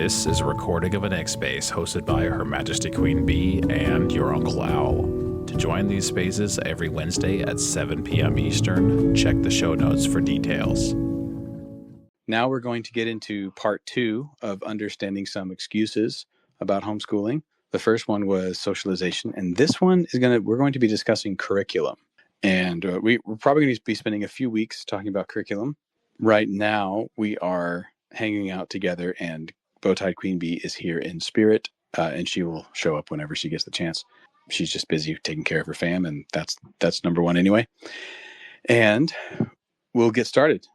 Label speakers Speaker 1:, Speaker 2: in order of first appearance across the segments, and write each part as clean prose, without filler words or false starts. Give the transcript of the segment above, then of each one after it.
Speaker 1: This is a recording of an X Space hosted by Her Majesty Queen Bee and your Uncle Owl. To join these spaces every Wednesday at 7 p.m. Eastern, check the show notes for details.
Speaker 2: Now we're going to get into part 2 of understanding some excuses about homeschooling. The first one was socialization, and this one is we're going to be discussing curriculum. And we're probably going to be spending a few weeks talking about curriculum. Right now, we are hanging out together, and Bowtied Queen Bee is here in spirit, and she will show up whenever she gets the chance. She's just busy taking care of her fam, and that's number one anyway. And we'll get started,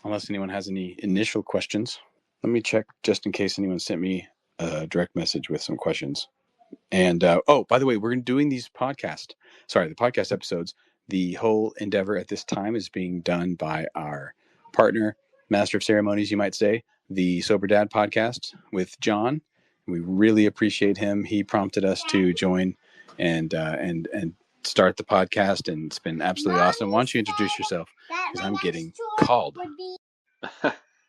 Speaker 2: unless anyone has any initial questions. Let me check just in case anyone sent me a direct message with some questions. And, by the way, we're doing these the podcast episodes. The whole endeavor at this time is being done by our partner, Master of Ceremonies, you might say, the Sober Dad podcast with John. We really appreciate him. He prompted us to join and start the podcast, and it's been absolutely awesome. Why don't you introduce yourself? Because I'm getting called.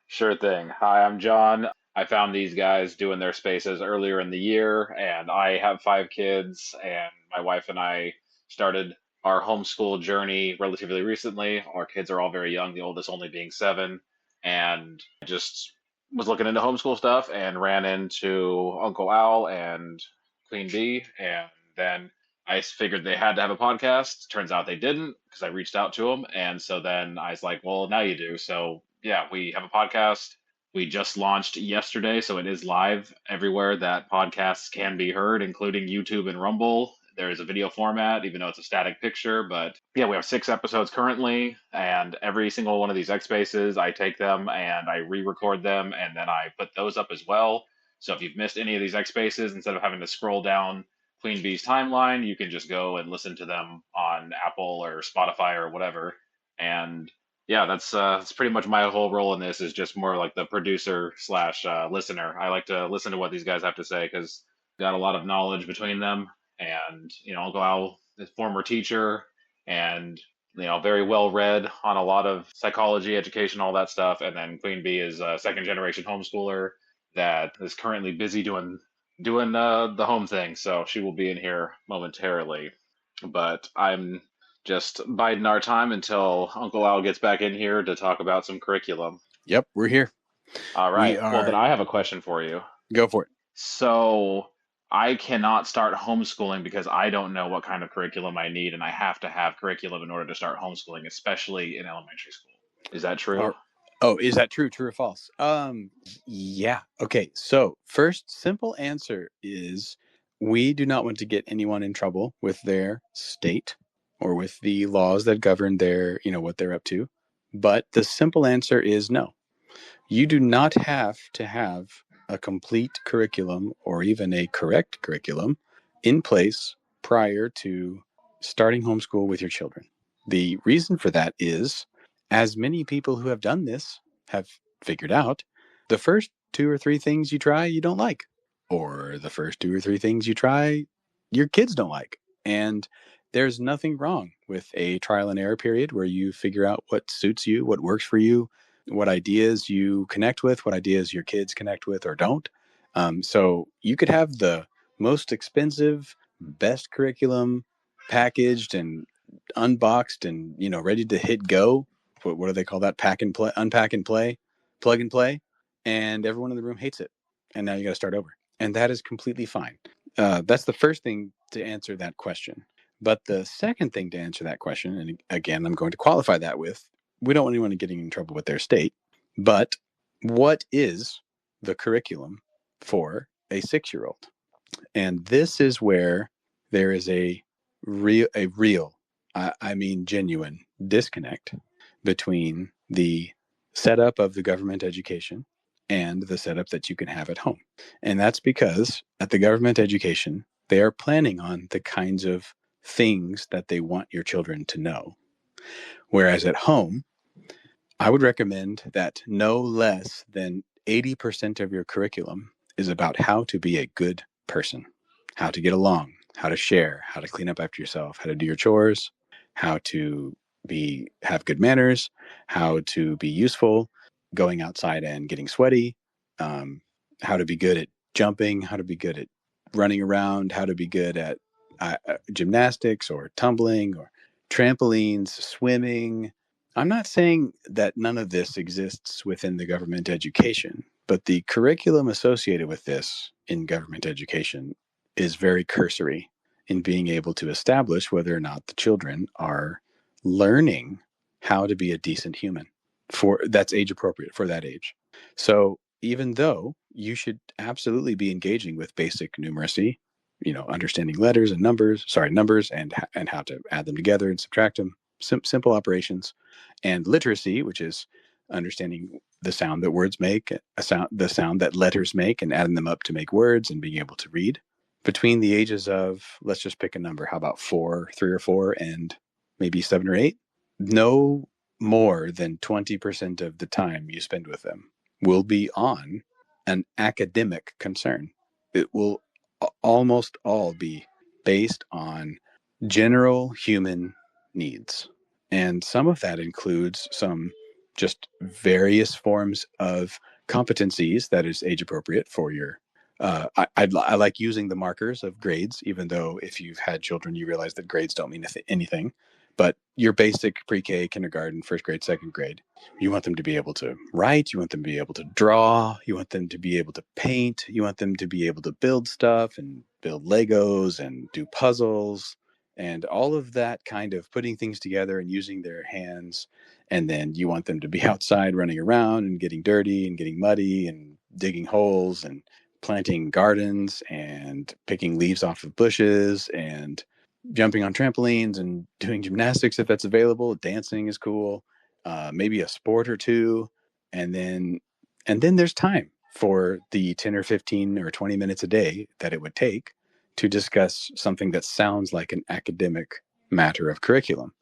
Speaker 3: Sure thing. Hi, I'm John. I found these guys doing their spaces earlier in the year, and I have 5 kids, and my wife and I started our homeschool journey relatively recently. Our kids are all very young, the oldest only being 7, and just was looking into homeschool stuff and ran into Uncle Owl and Queen Bee, and then I figured they had to have a podcast. Turns out they didn't, because I reached out to them, and so then I was like, well, now you do. So yeah, we have a podcast. We just launched yesterday, so it is live everywhere that podcasts can be heard, including YouTube and Rumble. There is a video format, even though it's a static picture. But yeah, we have 6 episodes currently, and every single one of these X Spaces, I take them and I re-record them, and then I put those up as well. So if you've missed any of these X Spaces, instead of having to scroll down Queen Bee's timeline, you can just go and listen to them on Apple or Spotify or whatever. And yeah, that's pretty much my whole role in this, is just more like the producer slash listener. I like to listen to what these guys have to say, because got a lot of knowledge between them. And, Uncle Al is a former teacher and, very well read on a lot of psychology, education, all that stuff. And then Queen Bee is a 2nd-generation homeschooler that is currently busy doing the home thing. So she will be in here momentarily. But I'm just biding our time until Uncle Al gets back in here to talk about some curriculum.
Speaker 2: Yep, we're here.
Speaker 3: All right. Well, then I have a question for you.
Speaker 2: Go for it.
Speaker 3: So I cannot start homeschooling because I don't know what kind of curriculum I need, and I have to have curriculum in order to start homeschooling, especially in elementary school. Is that true?
Speaker 2: Is that true? True or false? Yeah. Okay. So first simple answer is we do not want to get anyone in trouble with their state or with the laws that govern their, what they're up to. But the simple answer is no. You do not have to have a complete curriculum or even a correct curriculum in place prior to starting homeschool with your children. The reason for that is, as many people who have done this have figured out, the first 2 or 3 things you try, you don't like. Or the first 2 or 3 things you try, your kids don't like. And there's nothing wrong with a trial and error period where you figure out what suits you, what works for you, what ideas you connect with, what ideas your kids connect with or don't. So you could have the most expensive, best curriculum packaged and unboxed and, ready to hit go. What do they call that? Unpack and play, plug and play. And everyone in the room hates it. And now you got to start over. And that is completely fine. That's the first thing to answer that question. But the second thing to answer that question, and again, I'm going to qualify that with, we don't want anyone getting in trouble with their state, but what is the curriculum for a 6-year-old? And this is where there is a real, genuine disconnect between the setup of the government education and the setup that you can have at home. And that's because at the government education, they are planning on the kinds of things that they want your children to know. Whereas at home, I would recommend that no less than 80% of your curriculum is about how to be a good person, how to get along, how to share, how to clean up after yourself, how to do your chores, how to have good manners, how to be useful, going outside and getting sweaty, how to be good at jumping, how to be good at running around, how to be good at gymnastics or tumbling or trampolines, swimming. I'm not saying that none of this exists within the government education, but the curriculum associated with this in government education is very cursory in being able to establish whether or not the children are learning how to be a decent human for that's age appropriate for that age. So even though you should absolutely be engaging with basic numeracy, understanding letters and numbers and how to add them together and subtract them, simple operations, and literacy, which is understanding the sound that words make, the sound that letters make, and adding them up to make words and being able to read. Between the ages of, let's just pick a number, how about 3 or 4, and maybe 7 or 8? No more than 20% of the time you spend with them will be on an academic concern. It will almost all be based on general human needs. And some of that includes some just various forms of competencies that is age appropriate for your. I like using the markers of grades, even though if you've had children, you realize that grades don't mean anything. But your basic pre-K, kindergarten, first grade, second grade, you want them to be able to write, you want them to be able to draw, you want them to be able to paint, you want them to be able to build stuff and build Legos and do puzzles and all of that kind of putting things together and using their hands. And then you want them to be outside running around and getting dirty and getting muddy and digging holes and planting gardens and picking leaves off of bushes and jumping on trampolines and doing gymnastics if that's available. Dancing is cool. Maybe a sport or two. And then there's time for the 10 or 15 or 20 minutes a day that it would take to discuss something that sounds like an academic matter of curriculum.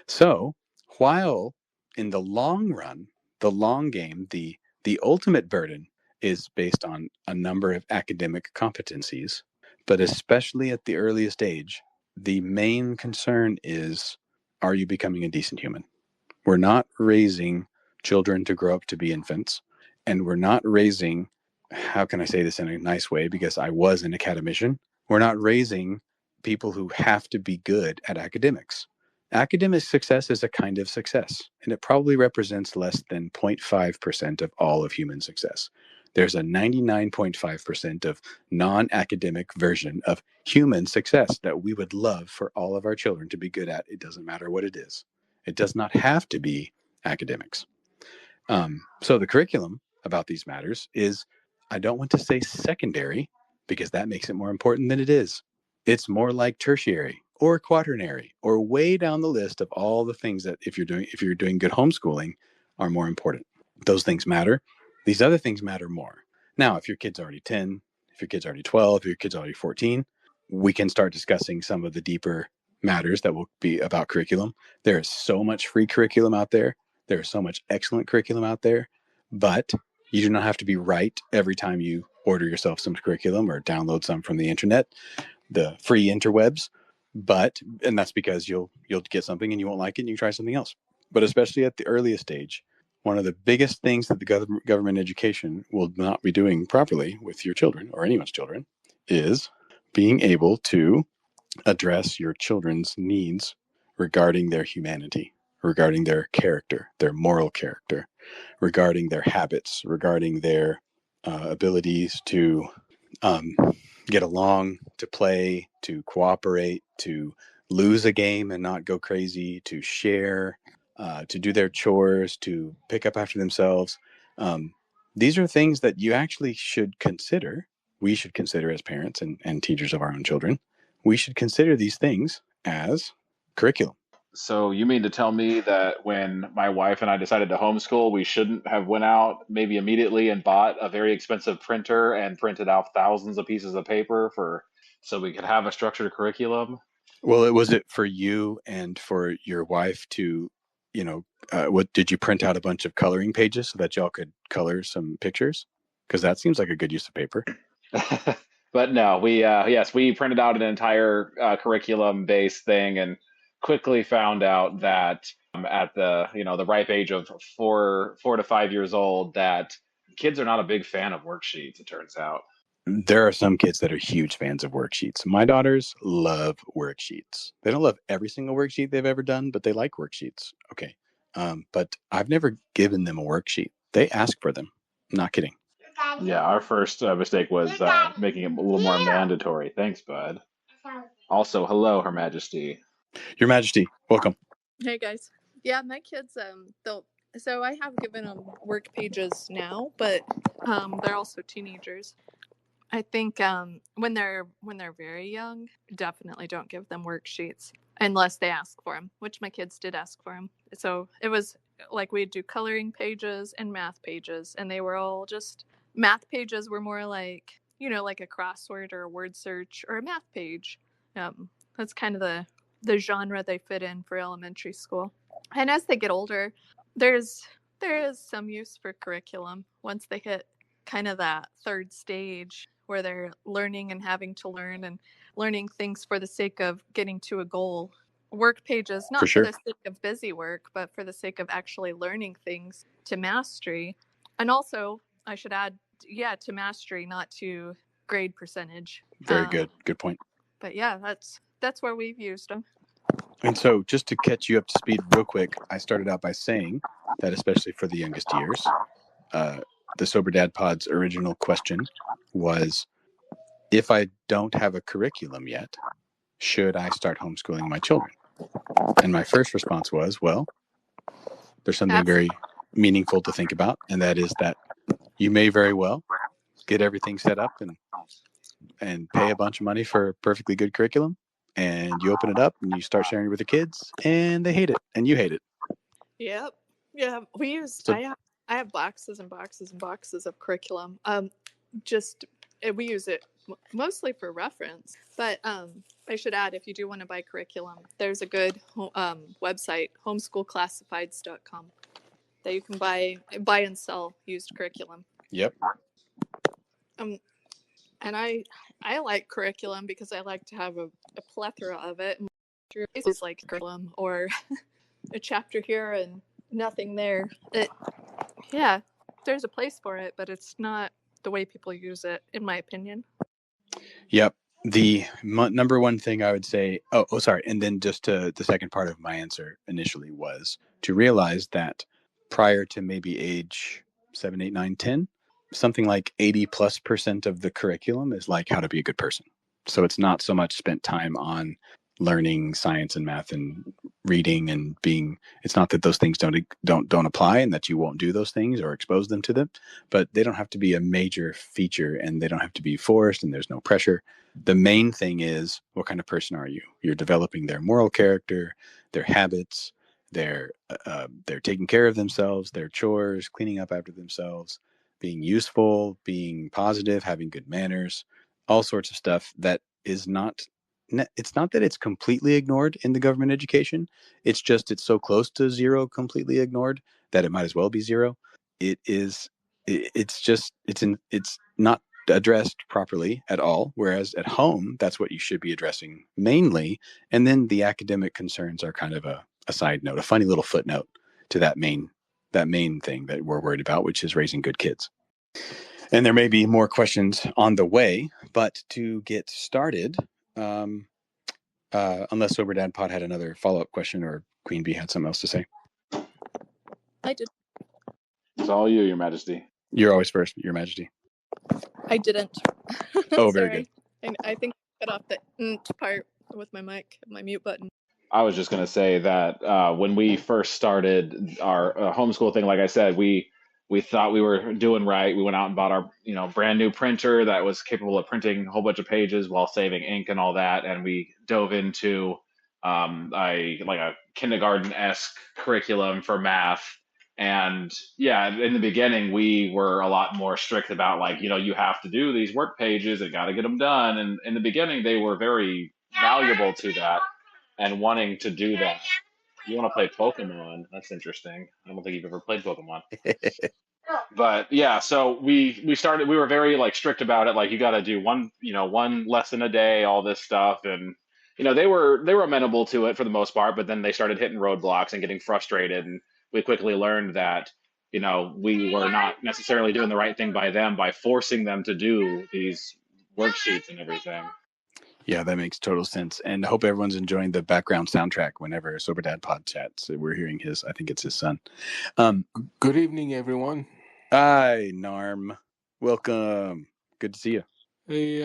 Speaker 2: So while in the long run, the long game, the ultimate burden is based on a number of academic competencies, but especially at the earliest age, the main concern is, are you becoming a decent human? We're not raising children to grow up to be infants, and we're not raising, how can I say this in a nice way, because I was an academician, we're not raising people who have to be good at academics. Academic success is a kind of success, and it probably represents less than 0.5% of all of human success. There's a 99.5% of non-academic version of human success that we would love for all of our children to be good at. It doesn't matter what it is. It does not have to be academics. So the curriculum about these matters is, I don't want to say secondary because that makes it more important than it is. It's more like tertiary or quaternary or way down the list of all the things that if you're doing good homeschooling are more important. Those things matter. These other things matter more. Now, if your kid's already 10, if your kid's already 12, if your kid's already 14, we can start discussing some of the deeper matters that will be about curriculum. There is so much free curriculum out there. There is so much excellent curriculum out there, but you do not have to be right every time you order yourself some curriculum or download some from the internet, the free interwebs. And that's because you'll get something and you won't like it and you try something else. But especially at the earliest stage, one of the biggest things that the government education will not be doing properly with your children or anyone's children is being able to address your children's needs regarding their humanity, regarding their character, their moral character, regarding their habits, regarding their abilities to get along, to play, to cooperate, to lose a game and not go crazy, to share, to do their chores, to pick up after themselves. These are things that you actually should consider. We should consider as parents and teachers of our own children. We should consider these things as curriculum.
Speaker 3: So you mean to tell me that when my wife and I decided to homeschool, we shouldn't have went out maybe immediately and bought a very expensive printer and printed out thousands of pieces of paper for so we could have a structured curriculum?
Speaker 2: Well, was it for you and for your wife to, what did you print out a bunch of coloring pages so that y'all could color some pictures? Because that seems like a good use of paper.
Speaker 3: But no, we printed out an entire curriculum based thing and quickly found out that at the the ripe age of 4 to 5 years old that kids are not a big fan of worksheets, it turns out.
Speaker 2: There are some kids that are huge fans of worksheets. My daughters love worksheets. They don't love every single worksheet they've ever done, but they like worksheets. Okay. But I've never given them a worksheet. They ask for them. Not kidding.
Speaker 3: Yeah, our first mistake was making it a little more mandatory. Thanks, bud. Also, hello, Her Majesty.
Speaker 2: Your Majesty, welcome.
Speaker 4: Hey guys. Yeah, my kids they'll so I have given them work pages now, but they're also teenagers. I think when they're very young, definitely don't give them worksheets unless they ask for them, which my kids did ask for them. So it was like we'd do coloring pages and math pages, and they were all just math pages were more like, like a crossword or a word search or a math page. That's kind of the genre they fit in for elementary school. And as they get older, there is some use for curriculum once they hit kind of that third stage where they're learning and having to learn and learning things for the sake of getting to a goal. Work pages, not for the sake of busy work, but for the sake of actually learning things to mastery. And also, I should add, to mastery, not to grade percentage.
Speaker 2: Very good. Good point.
Speaker 4: But yeah, that's where we've used them.
Speaker 2: And so just to catch you up to speed real quick, I started out by saying that especially for the youngest years, the Sober Dad Pod's original question was, if I don't have a curriculum yet, should I start homeschooling my children? And my first response was, well, there's something very meaningful to think about, and that is that you may very well get everything set up and pay a bunch of money for a perfectly good curriculum, and you open it up and you start sharing it with the kids, and they hate it, and you hate it.
Speaker 4: Yep. Yeah, we use. I have boxes and boxes and boxes of curriculum. We use it mostly for reference. But I should add, if you do want to buy curriculum, there's a good website, homeschoolclassifieds.com, that you can buy and sell used curriculum.
Speaker 2: Yep.
Speaker 4: And I like curriculum because I like to have a plethora of it. It's like curriculum or a chapter here and nothing there. There's a place for it, but it's not the way people use it, in my opinion.
Speaker 2: Yep. The number one thing I would say, sorry. And then just the second part of my answer initially was to realize that prior to maybe age 7, 8, 9, 10, something like 80+% of the curriculum is like how to be a good person. So it's not so much spent time on learning science and math and reading and being, it's not that those things don't apply and that you won't do those things or expose them to them, but they don't have to be a major feature and they don't have to be forced and there's no pressure. The main thing is, what kind of person are you? You're developing their moral character, their habits, they're taking care of themselves, their chores, cleaning up after themselves, being useful, being positive, having good manners, all sorts of stuff that is not, it's not that it's completely ignored in the government education. It's just, it's so close to zero completely ignored that it might as well be zero. It's not addressed properly at all. Whereas at home, that's what you should be addressing mainly. And then the academic concerns are kind of a side note, a funny little footnote to that main thing that we're worried about, which is raising good kids. And there may be more questions on the way, but to get started, unless Sober Dad Pod had another follow-up question or Queen Bee had something else to say.
Speaker 4: I did.
Speaker 3: It's all you, Your Majesty.
Speaker 2: You're always first, Your Majesty.
Speaker 4: I didn't.
Speaker 2: Oh, very good.
Speaker 4: And I think I cut off the part with my mic, my mute button.
Speaker 3: I was just going to say that when we first started our homeschool thing, like I said, we thought we were doing right. We went out and bought our brand new printer that was capable of printing a whole bunch of pages while saving ink and all that. And we dove into a kindergarten-esque curriculum for math. And yeah, in the beginning, we were a lot more strict about you have to do these work pages and got to get them done. And in the beginning, they were very valuable to that and wanting to do that. You want to play Pokemon? That's interesting. I don't think you've ever played Pokemon. But yeah, so we were very strict about it. Like, you got to do one lesson a day, all this stuff. And, they were amenable to it for the most part, but then they started hitting roadblocks and getting frustrated. And we quickly learned that we were not necessarily doing the right thing by them by forcing them to do these worksheets and everything.
Speaker 2: Yeah, that makes total sense. And I hope everyone's enjoying the background soundtrack whenever Sober Dad Pod chats. We're hearing I think it's his son.
Speaker 5: Good evening, everyone.
Speaker 2: Hi, Narm. Welcome. Good to see you.
Speaker 5: Hey,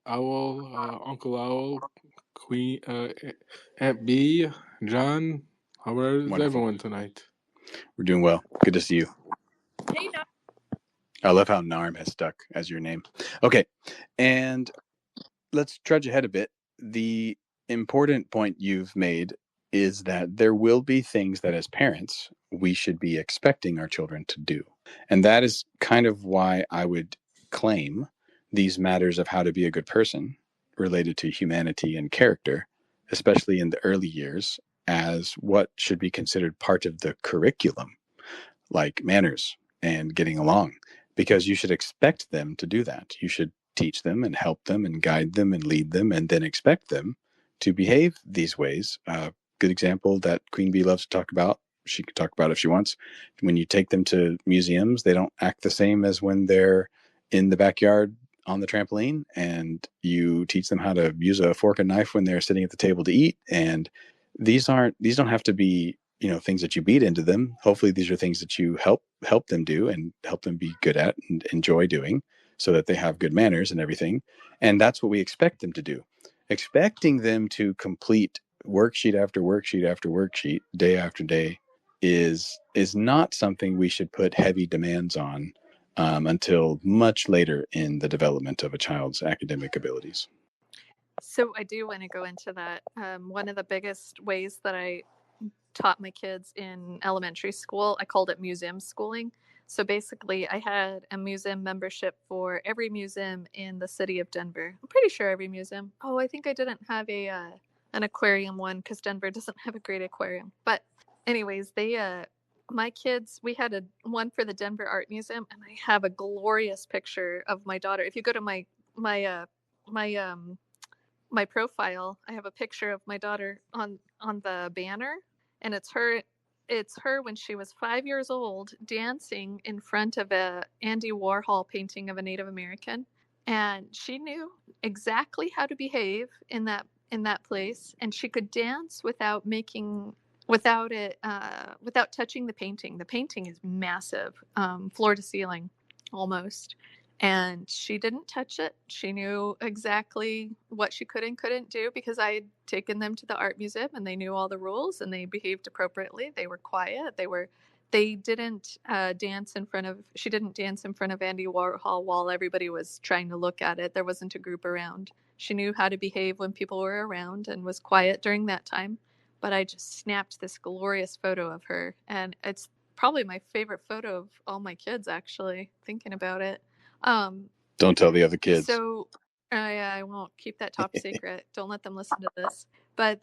Speaker 5: Owl, Uncle Owl, Queen, Aunt B, John. How is
Speaker 2: Wonderful.
Speaker 5: everyone tonight?
Speaker 2: We're doing well. Good to see you.
Speaker 4: Hey, no.
Speaker 2: I love how Narm has stuck as your name. Okay, and let's trudge ahead a bit. The important point you've made is that there will be things that as parents we should be expecting our children to do. And that is kind of why I would claim these matters of how to be a good person related to humanity and character, especially in the early years, as what should be considered part of the curriculum, like manners and getting along, because you should expect them to do that. You should teach them and help them and guide them and lead them, and then expect them to behave these ways. Good example that Queen Bee loves to talk about. She can talk about it if she wants. When you take them to museums, they don't act the same as when they're in the backyard on the trampoline, and you teach them how to use a fork and knife when they're sitting at the table to eat. And these don't have to be things that you beat into them. Hopefully these are things that you help them do and help them be good at and enjoy doing, so that they have good manners and everything. And that's what we expect them to do. Expecting them to complete worksheet after worksheet after worksheet, day after day, is not something we should put heavy demands on until much later in the development of a child's academic abilities.
Speaker 4: So I do want to go into that. One of the biggest ways that I taught my kids in elementary school, I called it museum schooling. So basically, I had a museum membership for every museum in the city of Denver. I'm pretty sure every museum. Oh, I think I didn't have an aquarium one because Denver doesn't have a great aquarium. But anyways, my kids, we had one for the Denver Art Museum, and I have a glorious picture of my daughter. If you go to my profile, I have a picture of my daughter on the banner, and it's her when she was 5 years old dancing in front of a Andy Warhol painting of a Native American, and she knew exactly how to behave in that place, and she could dance without touching the painting. The painting is massive, floor to ceiling almost. And she didn't touch it. She knew exactly what she could and couldn't do because I had taken them to the art museum and they knew all the rules and they behaved appropriately. They were quiet. They didn't dance in front of, she didn't dance in front of Andy Warhol while everybody was trying to look at it. There wasn't a group around. She knew how to behave when people were around and was quiet during that time. But I just snapped this glorious photo of her. And it's probably my favorite photo of all my kids, actually, thinking about it.
Speaker 2: Don't tell the other kids.
Speaker 4: So I won't keep that top secret. Don't let them listen to this. But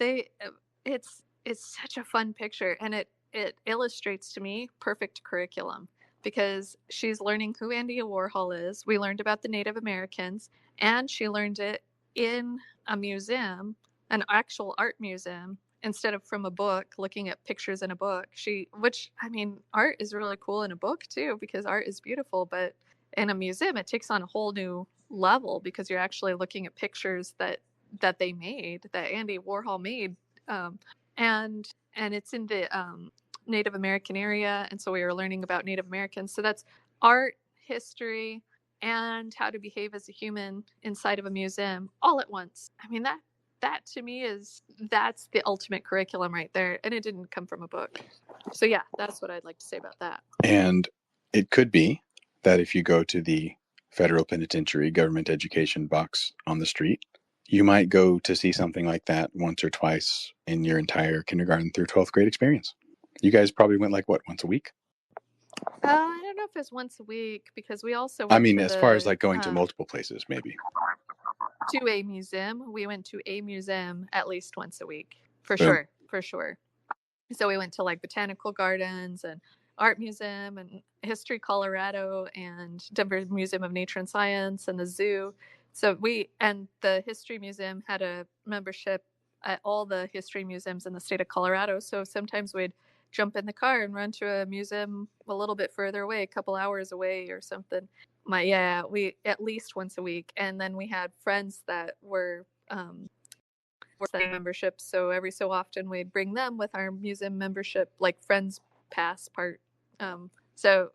Speaker 4: it's such a fun picture, and it illustrates to me perfect curriculum because she's learning who Andy Warhol is. We learned about the Native Americans, and she learned it in a museum, an actual art museum, instead of from a book, looking at pictures in a book. Art is really cool in a book too, because art is beautiful, but in a museum, it takes on a whole new level because you're actually looking at pictures that they made, that Andy Warhol made, and it's in the Native American area, and so we were learning about Native Americans. So that's art, history, and how to behave as a human inside of a museum all at once. I mean, that to me that's the ultimate curriculum right there, and it didn't come from a book. So yeah, that's what I'd like to say about that.
Speaker 2: And it could be that if you go to the federal penitentiary government education box on the street, you might go to see something like that once or twice in your entire kindergarten through 12th grade experience. You guys probably went once a week?
Speaker 4: I don't know if it's once a week because we also went
Speaker 2: as far as like going to multiple places, maybe.
Speaker 4: To a museum. We went to a museum at least once a week, for sure. So we went to like botanical gardens and art museum and History Colorado and Denver Museum of Nature and Science and the zoo. So the history museum had a membership at all the history museums in the state of Colorado. So sometimes we'd jump in the car and run to a museum a little bit further away, a couple hours away or something. We at least once a week. And then we had friends that were memberships, so every so often we'd bring them with our museum membership, like friends pass part. So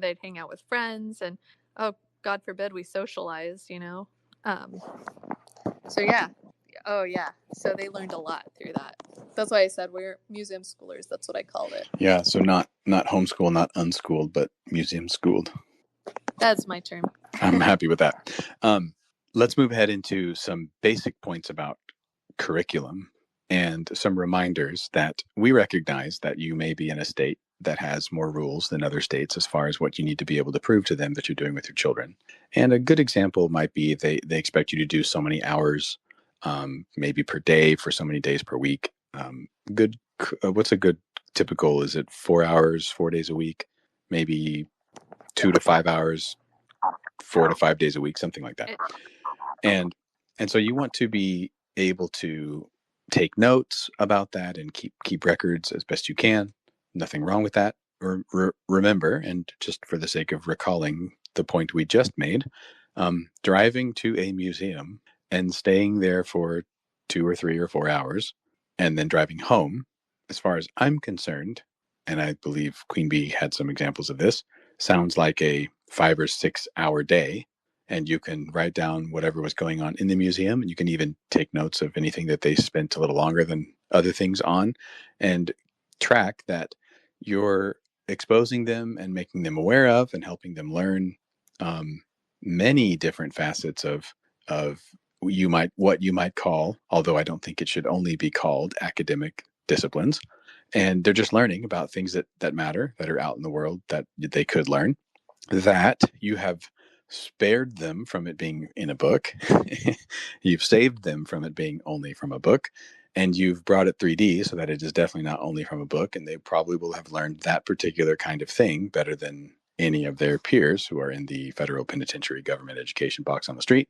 Speaker 4: they'd hang out with friends, and oh, God forbid we socialize, you know. So yeah, oh yeah. So they learned a lot through that. That's why I said we're museum schoolers. That's what I called it.
Speaker 2: Yeah, so not homeschool, not unschooled, but museum schooled.
Speaker 4: That's my term.
Speaker 2: I'm happy with that. Let's move ahead into some basic points about curriculum and some reminders that we recognize that you may be in a state that has more rules than other states as far as what you need to be able to prove to them that you're doing with your children. And a good example might be they expect you to do so many hours, maybe per day for so many days per week. What's a good typical? Is it 4 hours, 4 days a week? Maybe 2 to 5 hours, 4 to 5 days a week, something like that. And so you want to be able to take notes about that and keep records as best you can. Nothing wrong with that. Remember, and just for the sake of recalling the point we just made, driving to a museum and staying there for 2 or 3 or 4 hours and then driving home, as far as I'm concerned, and I believe Queen Bee had some examples of this, sounds like a 5 or 6 hour day. And you can write down whatever was going on in the museum, and you can even take notes of anything that they spent a little longer than other things on, and track that you're exposing them and making them aware of and helping them learn many different facets of what you might call, although I don't think it should only be called, academic disciplines. And they're just learning about things that matter, that are out in the world that they could learn, that you have spared them from it being in a book. You've saved them from it being only from a book, and you've brought it 3D so that it is definitely not only from a book, and they probably will have learned that particular kind of thing better than any of their peers who are in the federal penitentiary government education box on the street.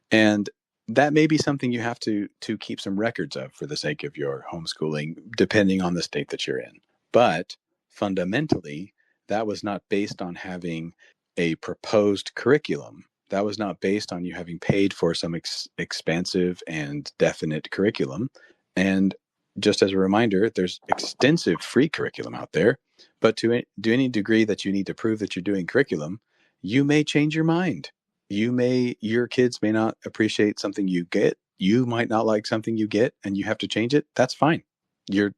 Speaker 2: And that may be something you have to keep some records of for the sake of your homeschooling, depending on the state that you're in. But fundamentally, that was not based on having a proposed curriculum. That was not based on you having paid for some expansive and definite curriculum. And just as a reminder, there's extensive free curriculum out there. But to any degree that you need to prove that you're doing curriculum, you may change your mind. Your kids may not appreciate something you get. You might not like something you get, and you have to change it. That's fine. You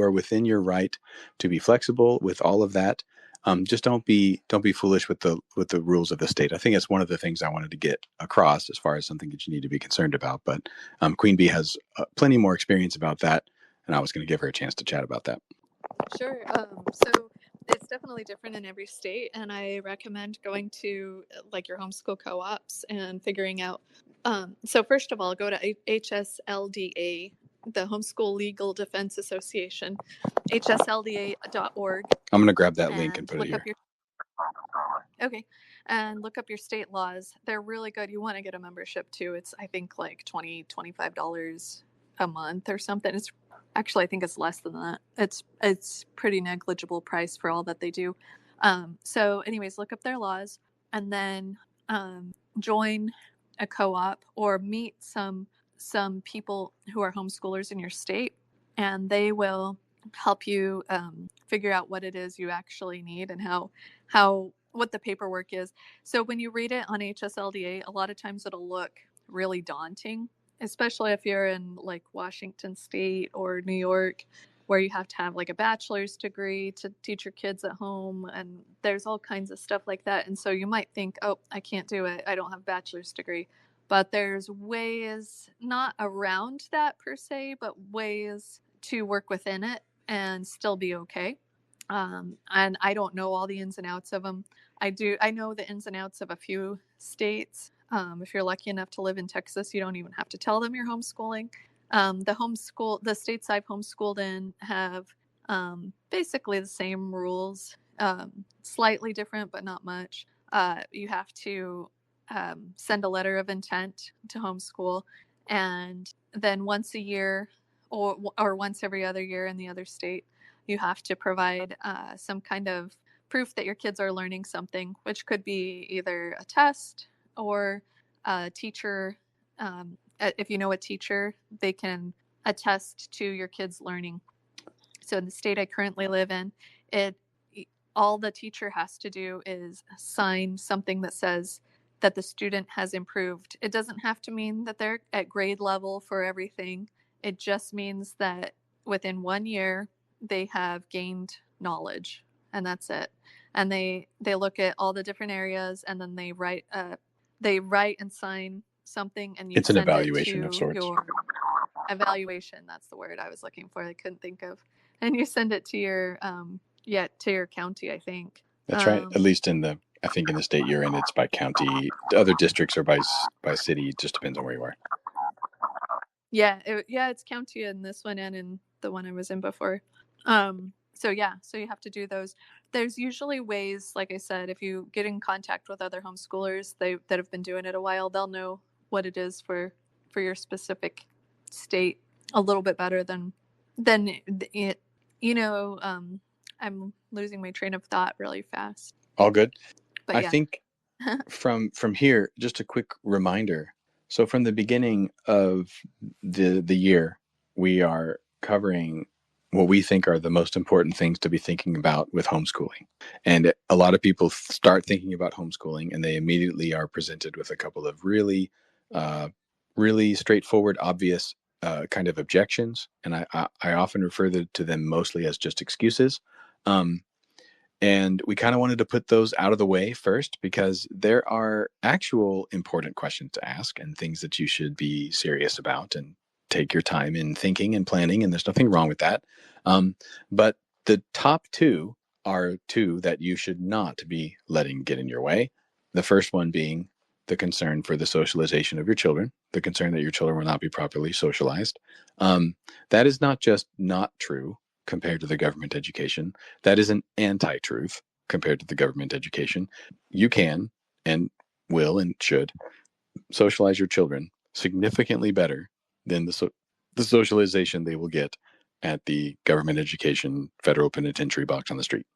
Speaker 2: are within your right to be flexible with all of that. Just don't be foolish with the rules of the state. I think it's one of the things I wanted to get across as far as something that you need to be concerned about. But Queen Bee has plenty more experience about that, and I was going to give her a chance to chat about that.
Speaker 4: Sure. So it's definitely different in every state, and I recommend going to like your homeschool co-ops and figuring out. So first of all, go to HSLDA, the Homeschool Legal Defense Association, hslda.org.
Speaker 2: I'm going to grab that link and put it here.
Speaker 4: Okay. And look up your state laws. They're really good. You want to get a membership too. It's, I think, like $25 a month or something. It's actually, I think it's less than that. It's pretty negligible price for all that they do. So anyways, look up their laws, and then join a co-op or meet some people who are homeschoolers in your state, and they will help you figure out what it is you actually need and how what the paperwork is. So when you read it on HSLDA, a lot of times it'll look really daunting, especially if you're in like Washington State or New York, where you have to have like a bachelor's degree to teach your kids at home, and there's all kinds of stuff like that. And so you might think, oh, I can't do it, I don't have a bachelor's degree. But there's ways, not around that per se, but ways to work within it and still be okay. And I don't know all the ins and outs of them. I know the ins and outs of a few states. If you're lucky enough to live in Texas, you don't even have to tell them you're homeschooling. The states I've homeschooled in have basically the same rules, slightly different, but not much. You have to send a letter of intent to homeschool, and then once a year, or once every other year in the other state, you have to provide some kind of proof that your kids are learning something, which could be either a test or a teacher. If you know a teacher, they can attest to your kids' learning. So in the state I currently live in, all the teacher has to do is sign something that says that the student has improved. It doesn't have to mean that they're at grade level for everything. It just means that within 1 year they have gained knowledge, and that's it. And they look at all the different areas, and then they write and sign something, and you
Speaker 2: It's an
Speaker 4: send it
Speaker 2: evaluation of
Speaker 4: to
Speaker 2: sorts.
Speaker 4: your evaluation. That's the word I was looking for. I couldn't think of. And you send it to your to your county, I think.
Speaker 2: That's right. At least I think in the state you're in, it's by county. The other districts are by city. It just depends on where you are.
Speaker 4: Yeah, it's county in this one and in the one I was in before. So you have to do those. There's usually ways, like I said, if you get in contact with other homeschoolers that have been doing it a while, they'll know what it is for your specific state a little bit better than it. I'm losing my train of thought really fast.
Speaker 2: All good.
Speaker 4: But
Speaker 2: I think from here, just a quick reminder. So from the beginning of the year, we are covering what we think are the most important things to be thinking about with homeschooling. And a lot of people start thinking about homeschooling and they immediately are presented with a couple of really straightforward, obvious kind of objections. And I often refer to them mostly as just excuses. And we kind of wanted to put those out of the way first because there are actual important questions to ask and things that you should be serious about and take your time in thinking and planning. And there's nothing wrong with that. But the top two are two that you should not be letting get in your way. The first one being the concern for the socialization of your children, the concern that your children will not be properly socialized. That is not just not true compared to the government education. That is an anti-truth compared to the government education. You can and will and should socialize your children significantly better than the socialization they will get at the government education federal penitentiary box on the street.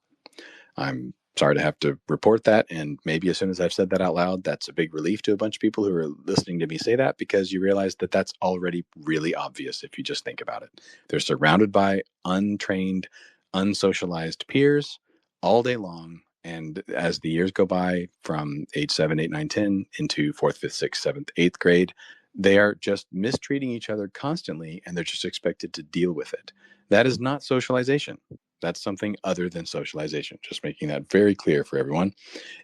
Speaker 2: I'm sorry to have to report that, and maybe as soon as I've said that out loud, that's a big relief to a bunch of people who are listening to me say that, because you realize that that's already really obvious if you just think about it. They're surrounded by untrained, unsocialized peers all day long, and as the years go by from age 7, 8, 9, 10 into 4th, 5th, 6th, 7th, 8th grade, they are just mistreating each other constantly, and they're just expected to deal with it. That is not socialization. That's something other than socialization. Just making that very clear for everyone.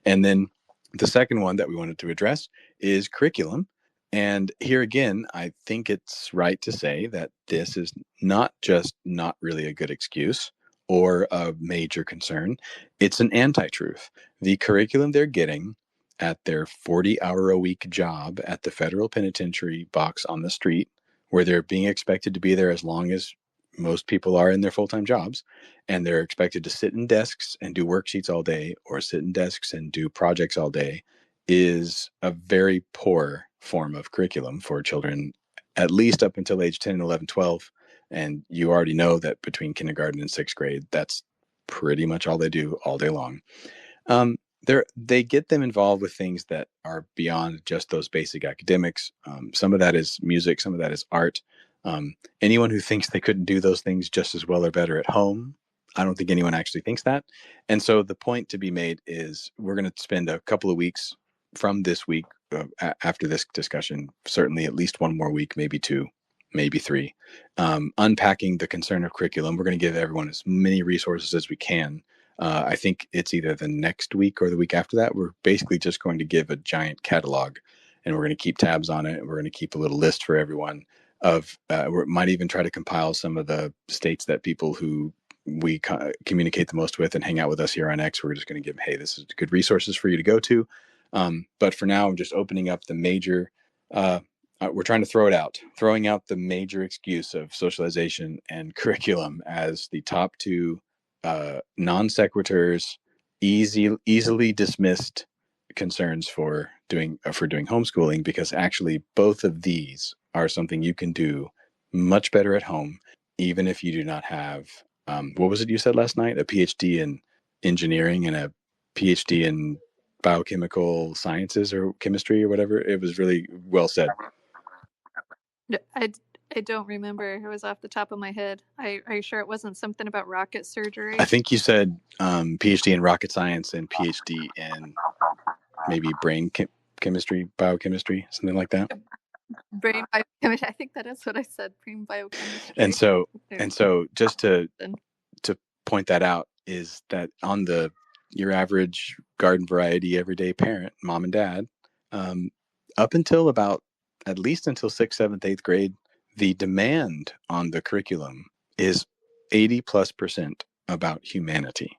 Speaker 2: And then the second one that we wanted to address is curriculum. And here again, I think it's right to say that this is not just not really a good excuse or a major concern. It's an anti-truth. The curriculum they're getting at their 40-hour-a-week job at the federal penitentiary box on the street, where they're being expected to be there as long as most people are in their full-time jobs, and they're expected to sit in desks and do worksheets all day or sit in desks and do projects all day, is a very poor form of curriculum for children, at least up until age 10, 11, 12. And you already know that between kindergarten and 6th grade, that's pretty much all they do all day long. They get them involved with things that are beyond just those basic academics. Some of that is music, some of that is art. Anyone who thinks they couldn't do those things just as well or better at home, I don't think anyone actually thinks that. And so the point to be made is we're going to spend a couple of weeks from this week after this discussion, certainly at least one more week, maybe 2, maybe 3, unpacking the concern of curriculum. We're going to give everyone as many resources as we can. I think it's either the next week or the week after that. We're basically just going to give a giant catalog, and we're going to keep tabs on it. And we're going to keep a little list for everyone of, we might even try to compile some of the states that people who we communicate the most with and hang out with us here on X. We're just going to give, hey, this is good resources for you to go to. But for now, I'm just opening up the major, we're trying to throwing out the major excuse of socialization and curriculum as the top two non sequiturs, easily dismissed concerns for doing homeschooling, because actually both of these are something you can do much better at home, even if you do not have, what was it you said last night? A PhD in engineering and a PhD in biochemical sciences or chemistry or whatever. It was really well said.
Speaker 4: I don't remember. It was off the top of my head. Are you sure it wasn't something about rocket surgery?
Speaker 2: I think you said PhD in rocket science and PhD in maybe brain chemistry, biochemistry, something like that.
Speaker 4: Brain biochemistry. I think that is what I said. Brain biochemistry.
Speaker 2: And so just to point that out is that on your average garden variety everyday parent, mom and dad, up until about at least until 6th, 7th, 8th grade, the demand on the curriculum is 80+% about humanity,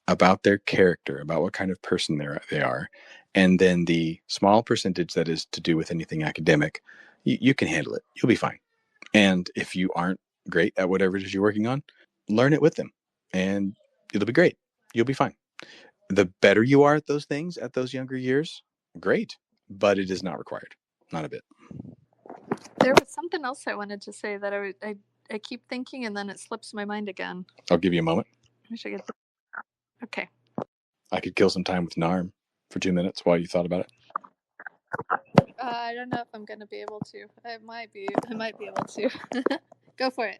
Speaker 2: about their character, about what kind of person they are. And then the small percentage that is to do with anything academic, you can handle it. You'll be fine. And if you aren't great at whatever it is you're working on, learn it with them and it'll be great. You'll be fine. The better you are at those things at those younger years, great. But it is not required. Not a bit.
Speaker 4: There was something else I wanted to say that I keep thinking and then it slips my mind again.
Speaker 2: I'll give you a moment.
Speaker 4: I should get okay.
Speaker 2: I could kill some time with Narm for 2 minutes while you thought about it.
Speaker 4: I don't know if I'm going to be able to. I might be able to. Go for it.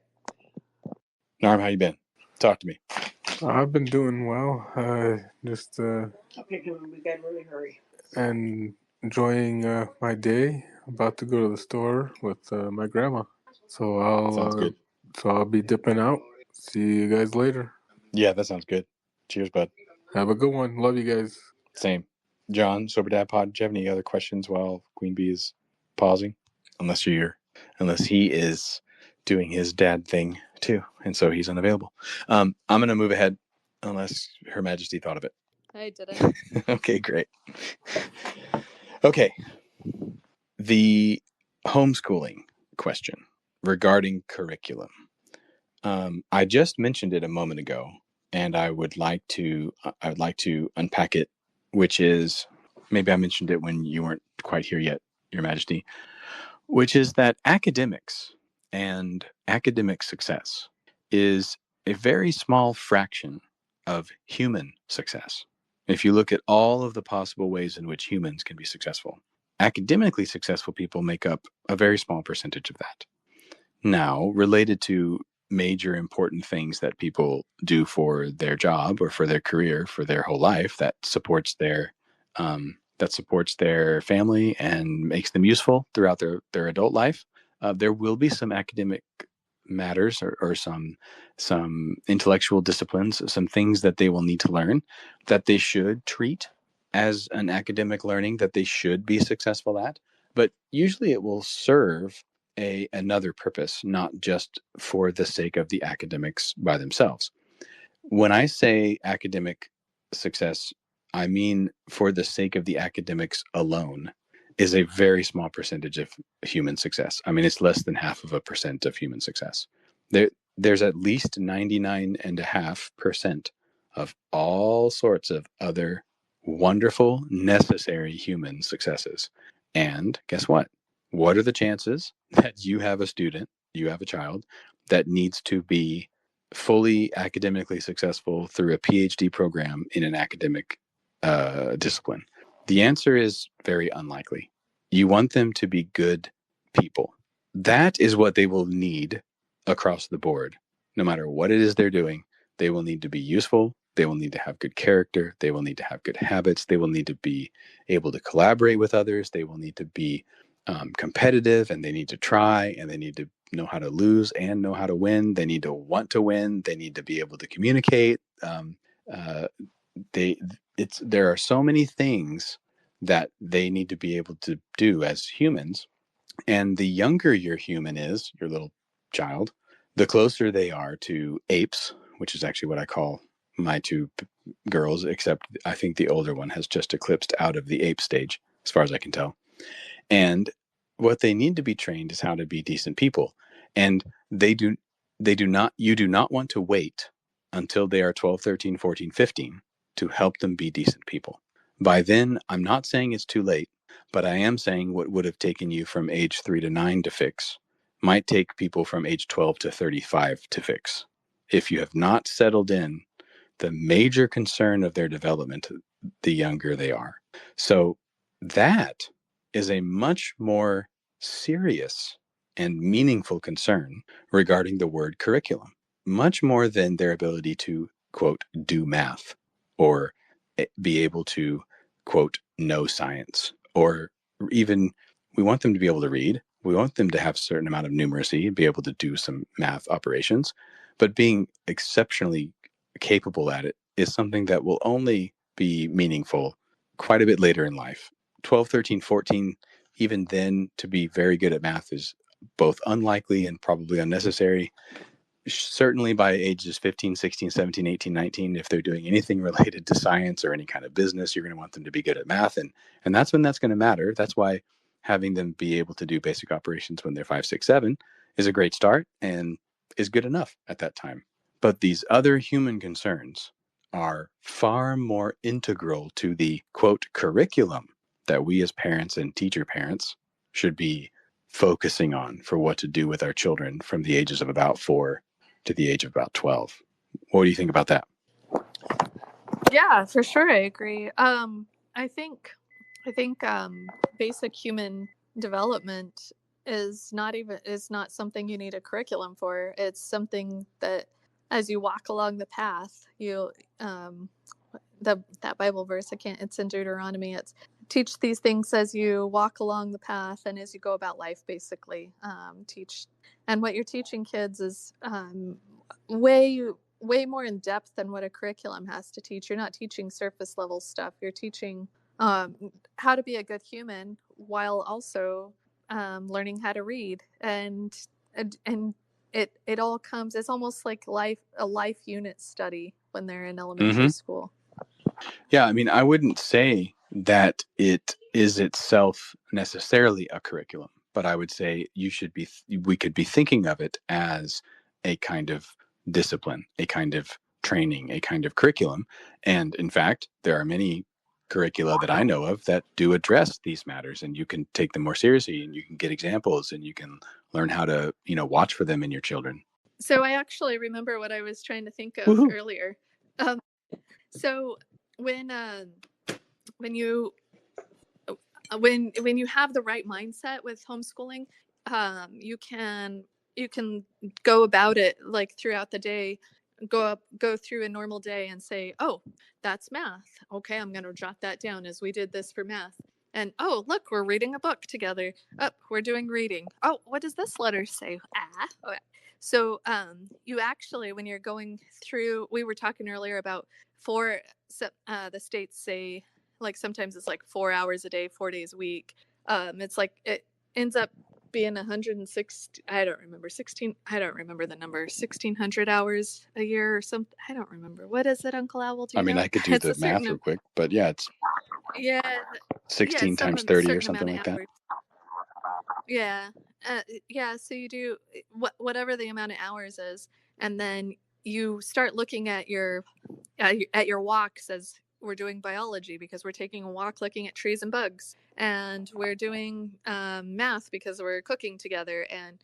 Speaker 2: Narm, how you been? Talk to me.
Speaker 5: I've been doing well. Just
Speaker 6: Okay, we gotta really hurry.
Speaker 5: and enjoying my day. About to go to the store with my grandma. So
Speaker 2: Sounds good.
Speaker 5: I'll be dipping out. See you guys later.
Speaker 2: Yeah, that sounds good. Cheers, bud.
Speaker 5: Have a good one. Love you guys.
Speaker 2: Same. John, Sober Dad Pod, do you have any other questions while Queen Bee is pausing? Unless he is doing his dad thing too, and so he's unavailable. I'm going to move ahead unless Her Majesty thought of it.
Speaker 4: I didn't.
Speaker 2: Okay, great. Okay. The homeschooling question regarding curriculum. I just mentioned it a moment ago, and I would like to unpack it, which is, maybe I mentioned it when you weren't quite here yet, Your Majesty, which is that academics and academic success is a very small fraction of human success. If you look at all of the possible ways in which humans can be successful, academically successful people make up a very small percentage of that. Now, related to major important things that people do for their job or for their career, for their whole life, that supports their family and makes them useful throughout their adult life, there will be some academic matters or some intellectual disciplines, some things that they will need to learn that they should treat as an academic learning that they should be successful at. But usually it will serve another purpose, not just for the sake of the academics by themselves. When I say academic success, I mean for the sake of the academics alone is a very small percentage of human success. I mean, it's less than 0.5% of human success. There's at least 99.5% of all sorts of other wonderful, necessary human successes. And guess what? What are the chances that you have a student, you have a child that needs to be fully academically successful through a PhD program in an academic discipline? The answer is very unlikely. You want them to be good people. That is what they will need across the board. No matter what it is they're doing, they will need to be useful. They will need to have good character. They will need to have good habits. They will need to be able to collaborate with others. They will need to be competitive, and they need to try, and they need to know how to lose and know how to win. They need to want to win. They need to be able to communicate. There are so many things that they need to be able to do as humans. And the younger your human is, your little child, the closer they are to apes, which is actually what I call my two girls, except I think the older one has just eclipsed out of the ape stage, as far as I can tell. And what they need to be trained is how to be decent people. And you do not want to wait until they are 12, 13, 14, 15 to help them be decent people. By then, I'm not saying it's too late, but I am saying what would have taken you from age 3 to 9 to fix might take people from age 12 to 35 to fix. If you have not settled in the major concern of their development, the younger they are. So that is a much more serious and meaningful concern regarding the word curriculum, much more than their ability to, quote, do math or be able to, quote, know science, or even we want them to be able to read. We want them to have a certain amount of numeracy, be able to do some math operations, but being exceptionally capable at it is something that will only be meaningful quite a bit later in life. 12, 13, 14, even then to be very good at math is both unlikely and probably unnecessary. Certainly by ages 15, 16, 17, 18, 19, if they're doing anything related to science or any kind of business, you're going to want them to be good at math. And that's when that's going to matter. That's why having them be able to do basic operations when they're 5, 6, 7 is a great start and is good enough at that time. But these other human concerns are far more integral to the, quote, curriculum that we as parents and teacher parents should be focusing on for what to do with our children from the ages of about 4 to the age of about 12. What do you think about that?
Speaker 4: Yeah, for sure, I agree. I think basic human development is not something you need a curriculum for. It's something that, as you walk along the path, that Bible verse, it's in Deuteronomy. It's teach these things as you walk along the path and as you go about life, basically. Teach, and what you're teaching kids is way more in depth than what a curriculum has to teach. You're not teaching surface level stuff. You're teaching how to be a good human while also learning how to read, and it all comes. It's almost like a life unit study when they're in elementary school.
Speaker 2: Yeah, I mean, I wouldn't say that it is itself necessarily a curriculum, but I would say we could be thinking of it as a kind of discipline, a kind of training, a kind of curriculum. And in fact, there are many curricula that I know of that do address these matters, and you can take them more seriously, and you can get examples, and you can learn how to, watch for them in your children.
Speaker 4: So I actually remember what I was trying to think of
Speaker 2: Woohoo.
Speaker 4: earlier. So when you have the right mindset with homeschooling, you can go about it like throughout the day, go through a normal day and say, oh, that's math. Okay, I'm going to jot that down as we did this for math. And oh, look, we're reading a book together. Oh, we're doing reading. Oh, what does this letter say? Okay. So you actually, when you're going through, we were talking earlier about the states say, like sometimes it's like 4 hours a day, 4 days a week. It's like it ends up being 160. I don't remember the number. 1,600 hours a year or something. I don't remember. What is it, Uncle Owl? Do you know?
Speaker 2: I could do the math real quick, but yeah, it's 16 times 30 or something like that.
Speaker 4: Yeah. So you do whatever the amount of hours is, and then you start looking at your walks, as we're doing biology because we're taking a walk looking at trees and bugs, and we're doing math because we're cooking together. And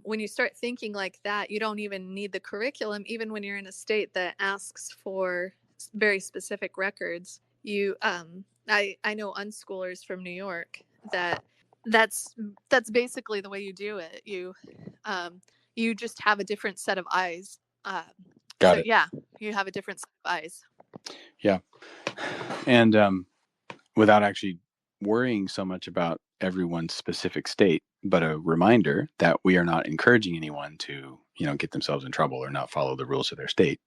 Speaker 4: when you start thinking like that, you don't even need the curriculum. Even when you're in a state that asks for very specific records, I know unschoolers from New York that's basically the way you do it. You just have a different set of eyes.
Speaker 2: Got it.
Speaker 4: Yeah, you have a different set of eyes.
Speaker 2: Yeah. And without actually worrying so much about everyone's specific state, but a reminder that we are not encouraging anyone to, get themselves in trouble or not follow the rules of their state.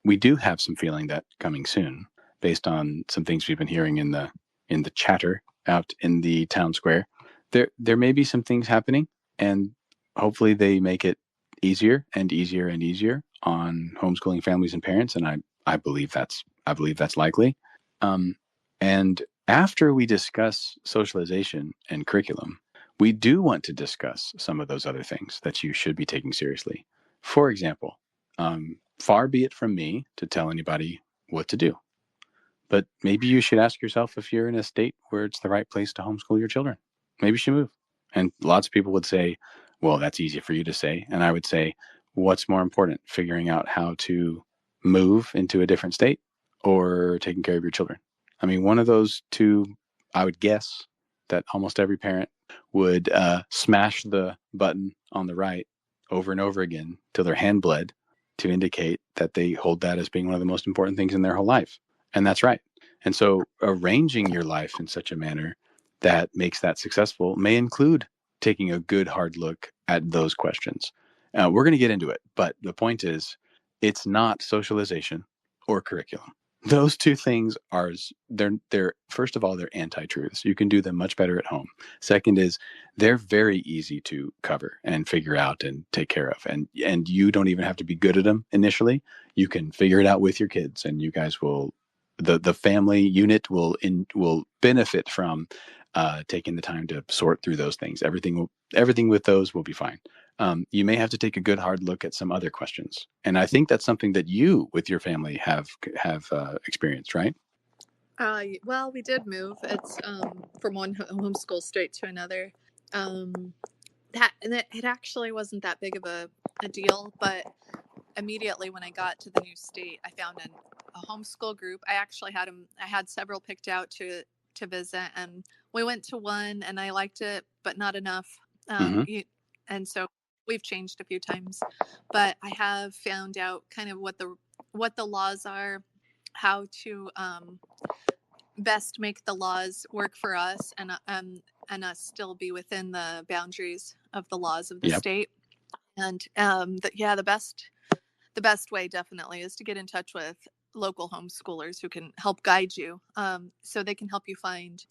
Speaker 2: We do have some feeling that coming soon, based on some things we've been hearing in the chatter out in the town square. There may be some things happening, and hopefully they make it easier and easier and easier on homeschooling families and parents. And I believe that's likely. And after we discuss socialization and curriculum, we do want to discuss some of those other things that you should be taking seriously. For example, far be it from me to tell anybody what to do, but maybe you should ask yourself if you're in a state where it's the right place to homeschool your children. Maybe you should move. And lots of people would say, Well, that's easy for you to say. And I would say, what's more important, figuring out how to move into a different state or taking care of your children? I mean, one of those two, I would guess that almost every parent would smash the button on the right over and over again till their hand bled to indicate that they hold that as being one of the most important things in their whole life. And that's right. And so arranging your life in such a manner that makes that successful may include taking a good hard look at those questions. We're going to get into it, but the point is, it's not socialization or curriculum. Those two things are they're first of all, they're anti-truths. You can do them much better at home. Second is, they're very easy to cover and figure out and take care of, and you don't even have to be good at them initially. You can figure it out with your kids, and you guys will, the family unit will benefit from taking the time to sort through those things. Everything with those will be fine. You may have to take a good hard look at some other questions, and I think that's something that you, with your family, have experienced, right?
Speaker 4: Well, we did move. It's from one homeschool straight to another. It actually wasn't that big of a deal, but immediately when I got to the new state, I found a homeschool group. I had several picked out to visit, and we went to one, and I liked it, but not enough. And so we've changed a few times, but I have found out kind of what the laws are, how to best make the laws work for us, and us still be within the boundaries of the laws of the state. And the best way definitely is to get in touch with local homeschoolers who can help guide you, so they can help you find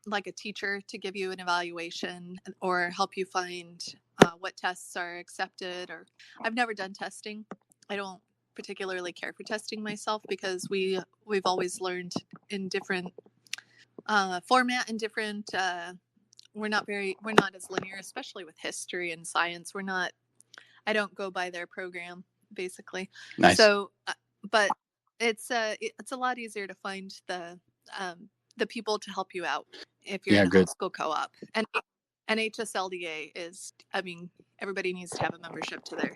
Speaker 4: like a teacher to give you an evaluation, or help you find what tests are accepted. Or I've never done testing. I don't particularly care for testing myself, because we've always learned in different format and different we're not as linear, especially with history and science. I don't go by their program, basically.
Speaker 2: Nice.
Speaker 4: So, but it's a lot easier to find the people to help you out if you're in a homeschool co-op. And HSLDA is, I mean, everybody needs to have a membership to there.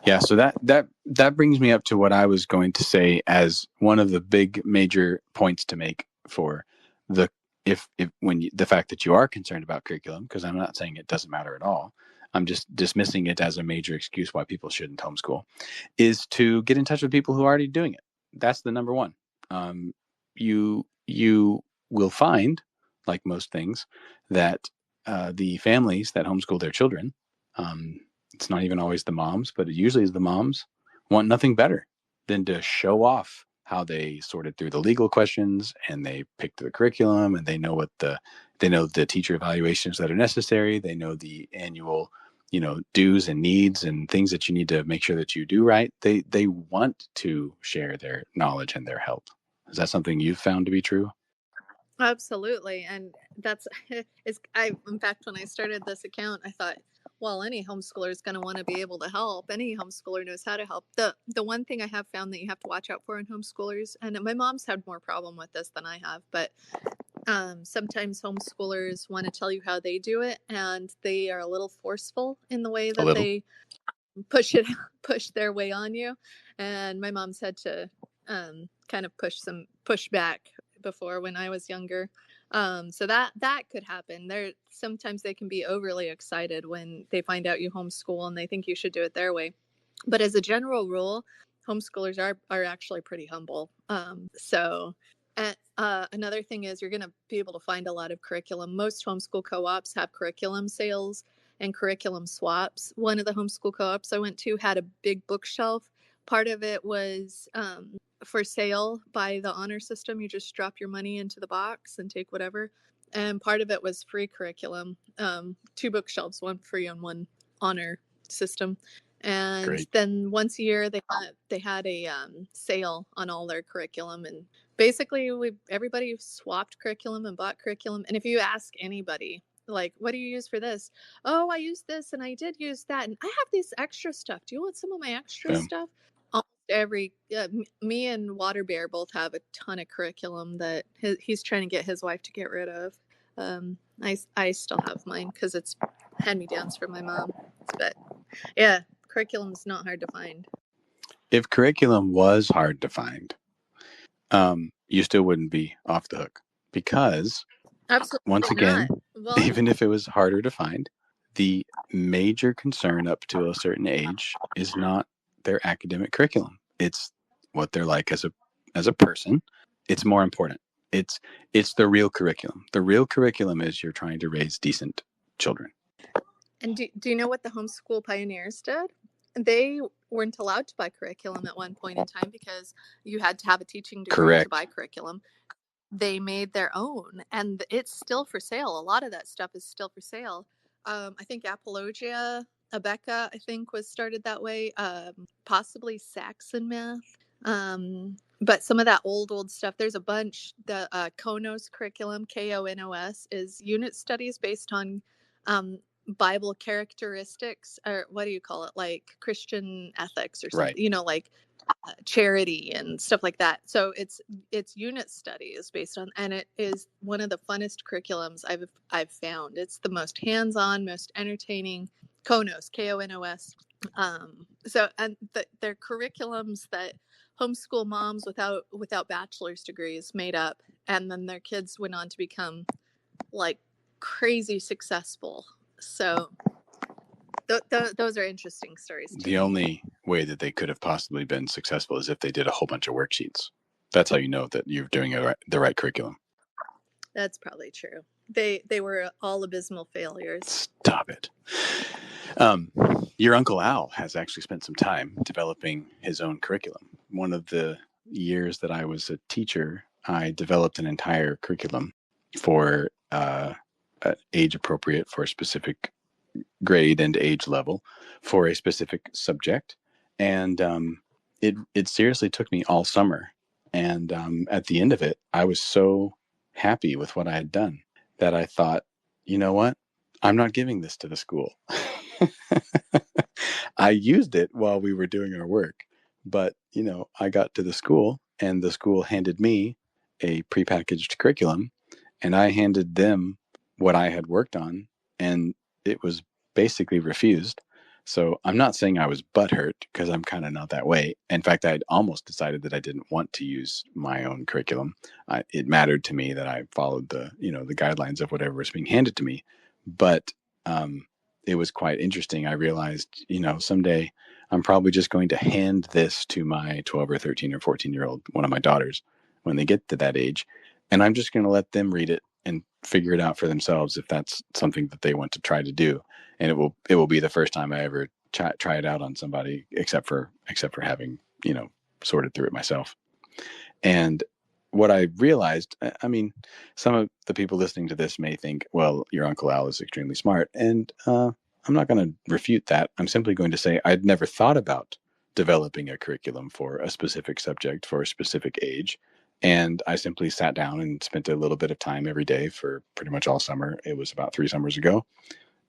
Speaker 2: Yeah, so that brings me up to what I was going to say as one of the big major points to make for the the fact that you are concerned about curriculum, because I'm not saying it doesn't matter at all. I'm just dismissing it as a major excuse why people shouldn't homeschool, is to get in touch with people who are already doing it. That's the number one. You will find, like most things, that the families that homeschool their children, it's not even always the moms, but it usually is the moms, want nothing better than to show off how they sorted through the legal questions, and they picked the curriculum, and they know the teacher evaluations that are necessary. They know the annual, do's and needs and things that you need to make sure that you do right. They want to share their knowledge and their help. Is that something you've found to be true?
Speaker 4: Absolutely. And in fact, when I started this account, I thought, well, any homeschooler is going to want to be able to help. Any homeschooler knows how to help. The one thing I have found that you have to watch out for in homeschoolers, and my mom's had more problem with this than I have, but sometimes homeschoolers want to tell you how they do it, and they are a little forceful in the way that they push their way on you. And my mom's had to kind of push back before when I was younger. So that could happen. Sometimes they can be overly excited when they find out you homeschool and they think you should do it their way. But as a general rule, homeschoolers are actually pretty humble. Another thing is, you're going to be able to find a lot of curriculum. Most homeschool co-ops have curriculum sales and curriculum swaps. One of the homeschool co-ops I went to had a big bookshelf. Part of it was for sale by the honor system. You just drop your money into the box and take whatever. And part of it was free curriculum. 2 bookshelves, one free and one honor system. And Great. Then once a year they had a sale on all their curriculum, and basically everybody swapped curriculum and bought curriculum. And if you ask anybody, like, what do you use for this? Oh, I use this, and I did use that, and I have this extra stuff. Do you want some of my extra stuff? Me and Water Bear both have a ton of curriculum that he's trying to get his wife to get rid of. I still have mine because it's hand-me-downs from my mom. But yeah, curriculum's not hard to find.
Speaker 2: If curriculum was hard to find, you still wouldn't be off the hook, because
Speaker 4: Absolutely
Speaker 2: once again,
Speaker 4: not. Well,
Speaker 2: even if it was harder to find, the major concern up to a certain age is not their academic curriculum. It's what they're like as a person. It's more important. It's the real curriculum. The real curriculum is you're trying to raise decent children.
Speaker 4: and do you know what the homeschool pioneers did? They weren't allowed to buy curriculum at one point in time because you had to have a teaching degree
Speaker 2: Correct.
Speaker 4: to buy curriculum. They made their own, and it's still for sale. A lot of that stuff is still for sale. I think Apologia, Abeka, I think, was started that way. Possibly Saxon Math. But some of that old stuff, there's a bunch. The Konos curriculum, Konos, is unit studies based on Bible characteristics, or what do you call it? Like Christian ethics or something,
Speaker 2: Right.
Speaker 4: you know, like charity and stuff like that. So it's unit studies based on, and it is one of the funnest curriculums I've found. It's the most hands-on, most entertaining. Konos, Konos. So and they're curriculums that homeschool moms without bachelor's degrees made up, and then their kids went on to become like crazy successful. So those are interesting stories to
Speaker 2: The
Speaker 4: me.
Speaker 2: only way that they could have possibly been successful is if they did a whole bunch of worksheets. That's how you know that you're doing the right curriculum.
Speaker 4: That's probably true. They were all abysmal failures.
Speaker 2: Stop it. Your Uncle Al has actually spent some time developing his own curriculum. One of the years that I was a teacher, I developed an entire curriculum for age appropriate for a specific grade and age level for a specific subject. And it seriously took me all summer. And at the end of it, I was so happy with what I had done that I thought, you know what? I'm not giving this to the school. I used it while we were doing our work, but I got to the school and the school handed me a prepackaged curriculum, and I handed them what I had worked on, and it was basically refused. So I'm not saying I was butthurt, because I'm kind of not that way. In fact, I'd almost decided that I didn't want to use my own curriculum. It mattered to me that I followed the guidelines of whatever was being handed to me. But it was quite interesting. I realized, someday I'm probably just going to hand this to my 12 or 13 or 14-year-old, one of my daughters, when they get to that age. And I'm just going to let them read it and figure it out for themselves if that's something that they want to try to do. And it will be the first time I ever try it out on somebody, except for having, sorted through it myself. And what I realized, I mean, some of the people listening to this may think, well, your Uncle Al is extremely smart. And I'm not going to refute that. I'm simply going to say I'd never thought about developing a curriculum for a specific subject for a specific age. And I simply sat down and spent a little bit of time every day for pretty much all summer. It was about 3 summers ago.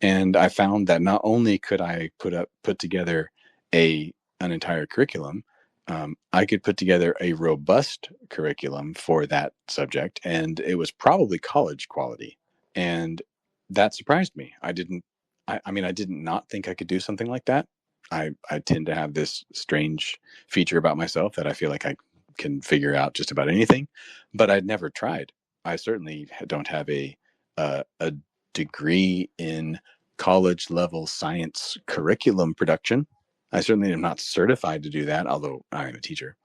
Speaker 2: And I found that not only could I put together an entire curriculum, I could put together a robust curriculum for that subject, and it was probably college quality. And that surprised me. I did not think I could do something like that. I tend to have this strange feature about myself that I feel like I can figure out just about anything, but I'd never tried. I certainly don't have a degree in college level science curriculum production. I certainly am not certified to do that, although I am a teacher.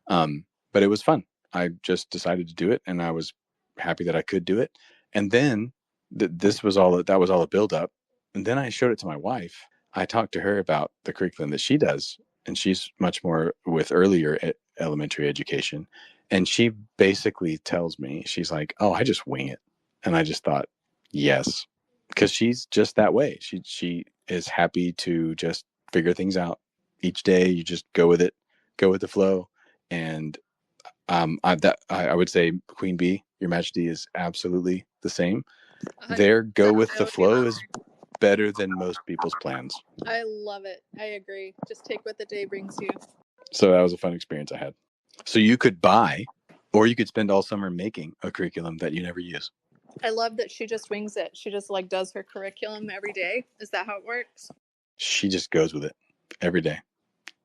Speaker 2: But it was fun. I just decided to do it, and I was happy that I could do it. And then that was all a build up. And then I showed it to my wife. I talked to her about the curriculum that she does, and she's much more with earlier elementary education. And she basically tells me, she's like, "Oh, I just wing it." And I just thought, yes, because she's just that way. She is happy to just figure things out each day. You just go with it, go with the flow. And I would say Queen Bee, Your Majesty, is absolutely the same. Their go with the flow is better than most people's plans.
Speaker 4: I love it. I agree. Just take what the day brings you.
Speaker 2: So that was a fun experience I had. So you could buy, or you could spend all summer making a curriculum that you never use.
Speaker 4: I love that she just wings it. She just like does her curriculum every day. Is that how it works?
Speaker 2: She just goes with it every day.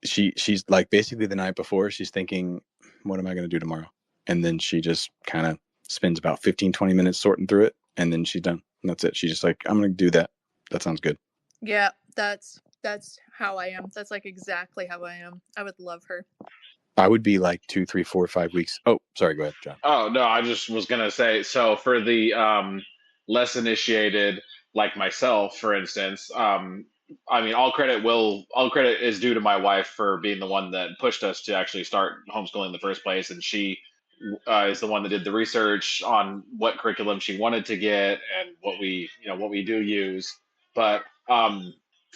Speaker 2: She's like basically the night before, she's thinking, what am I going to do tomorrow? And then she just kind of spends about 15-20 minutes sorting through it, and then she's done. And that's it. She's just like, I'm going to do that. That sounds good.
Speaker 4: Yeah, that's how I am. That's like exactly how I am. I would love her.
Speaker 2: I would be like 2, 3, 4, 5 weeks. Oh, sorry. Go ahead, John.
Speaker 3: Oh, no, I just was gonna say, so for the less initiated, like myself, for instance, I mean, all credit is due to my wife for being the one that pushed us to actually start homeschooling in the first place, and she is the one that did the research on what curriculum she wanted to get and what we do use. But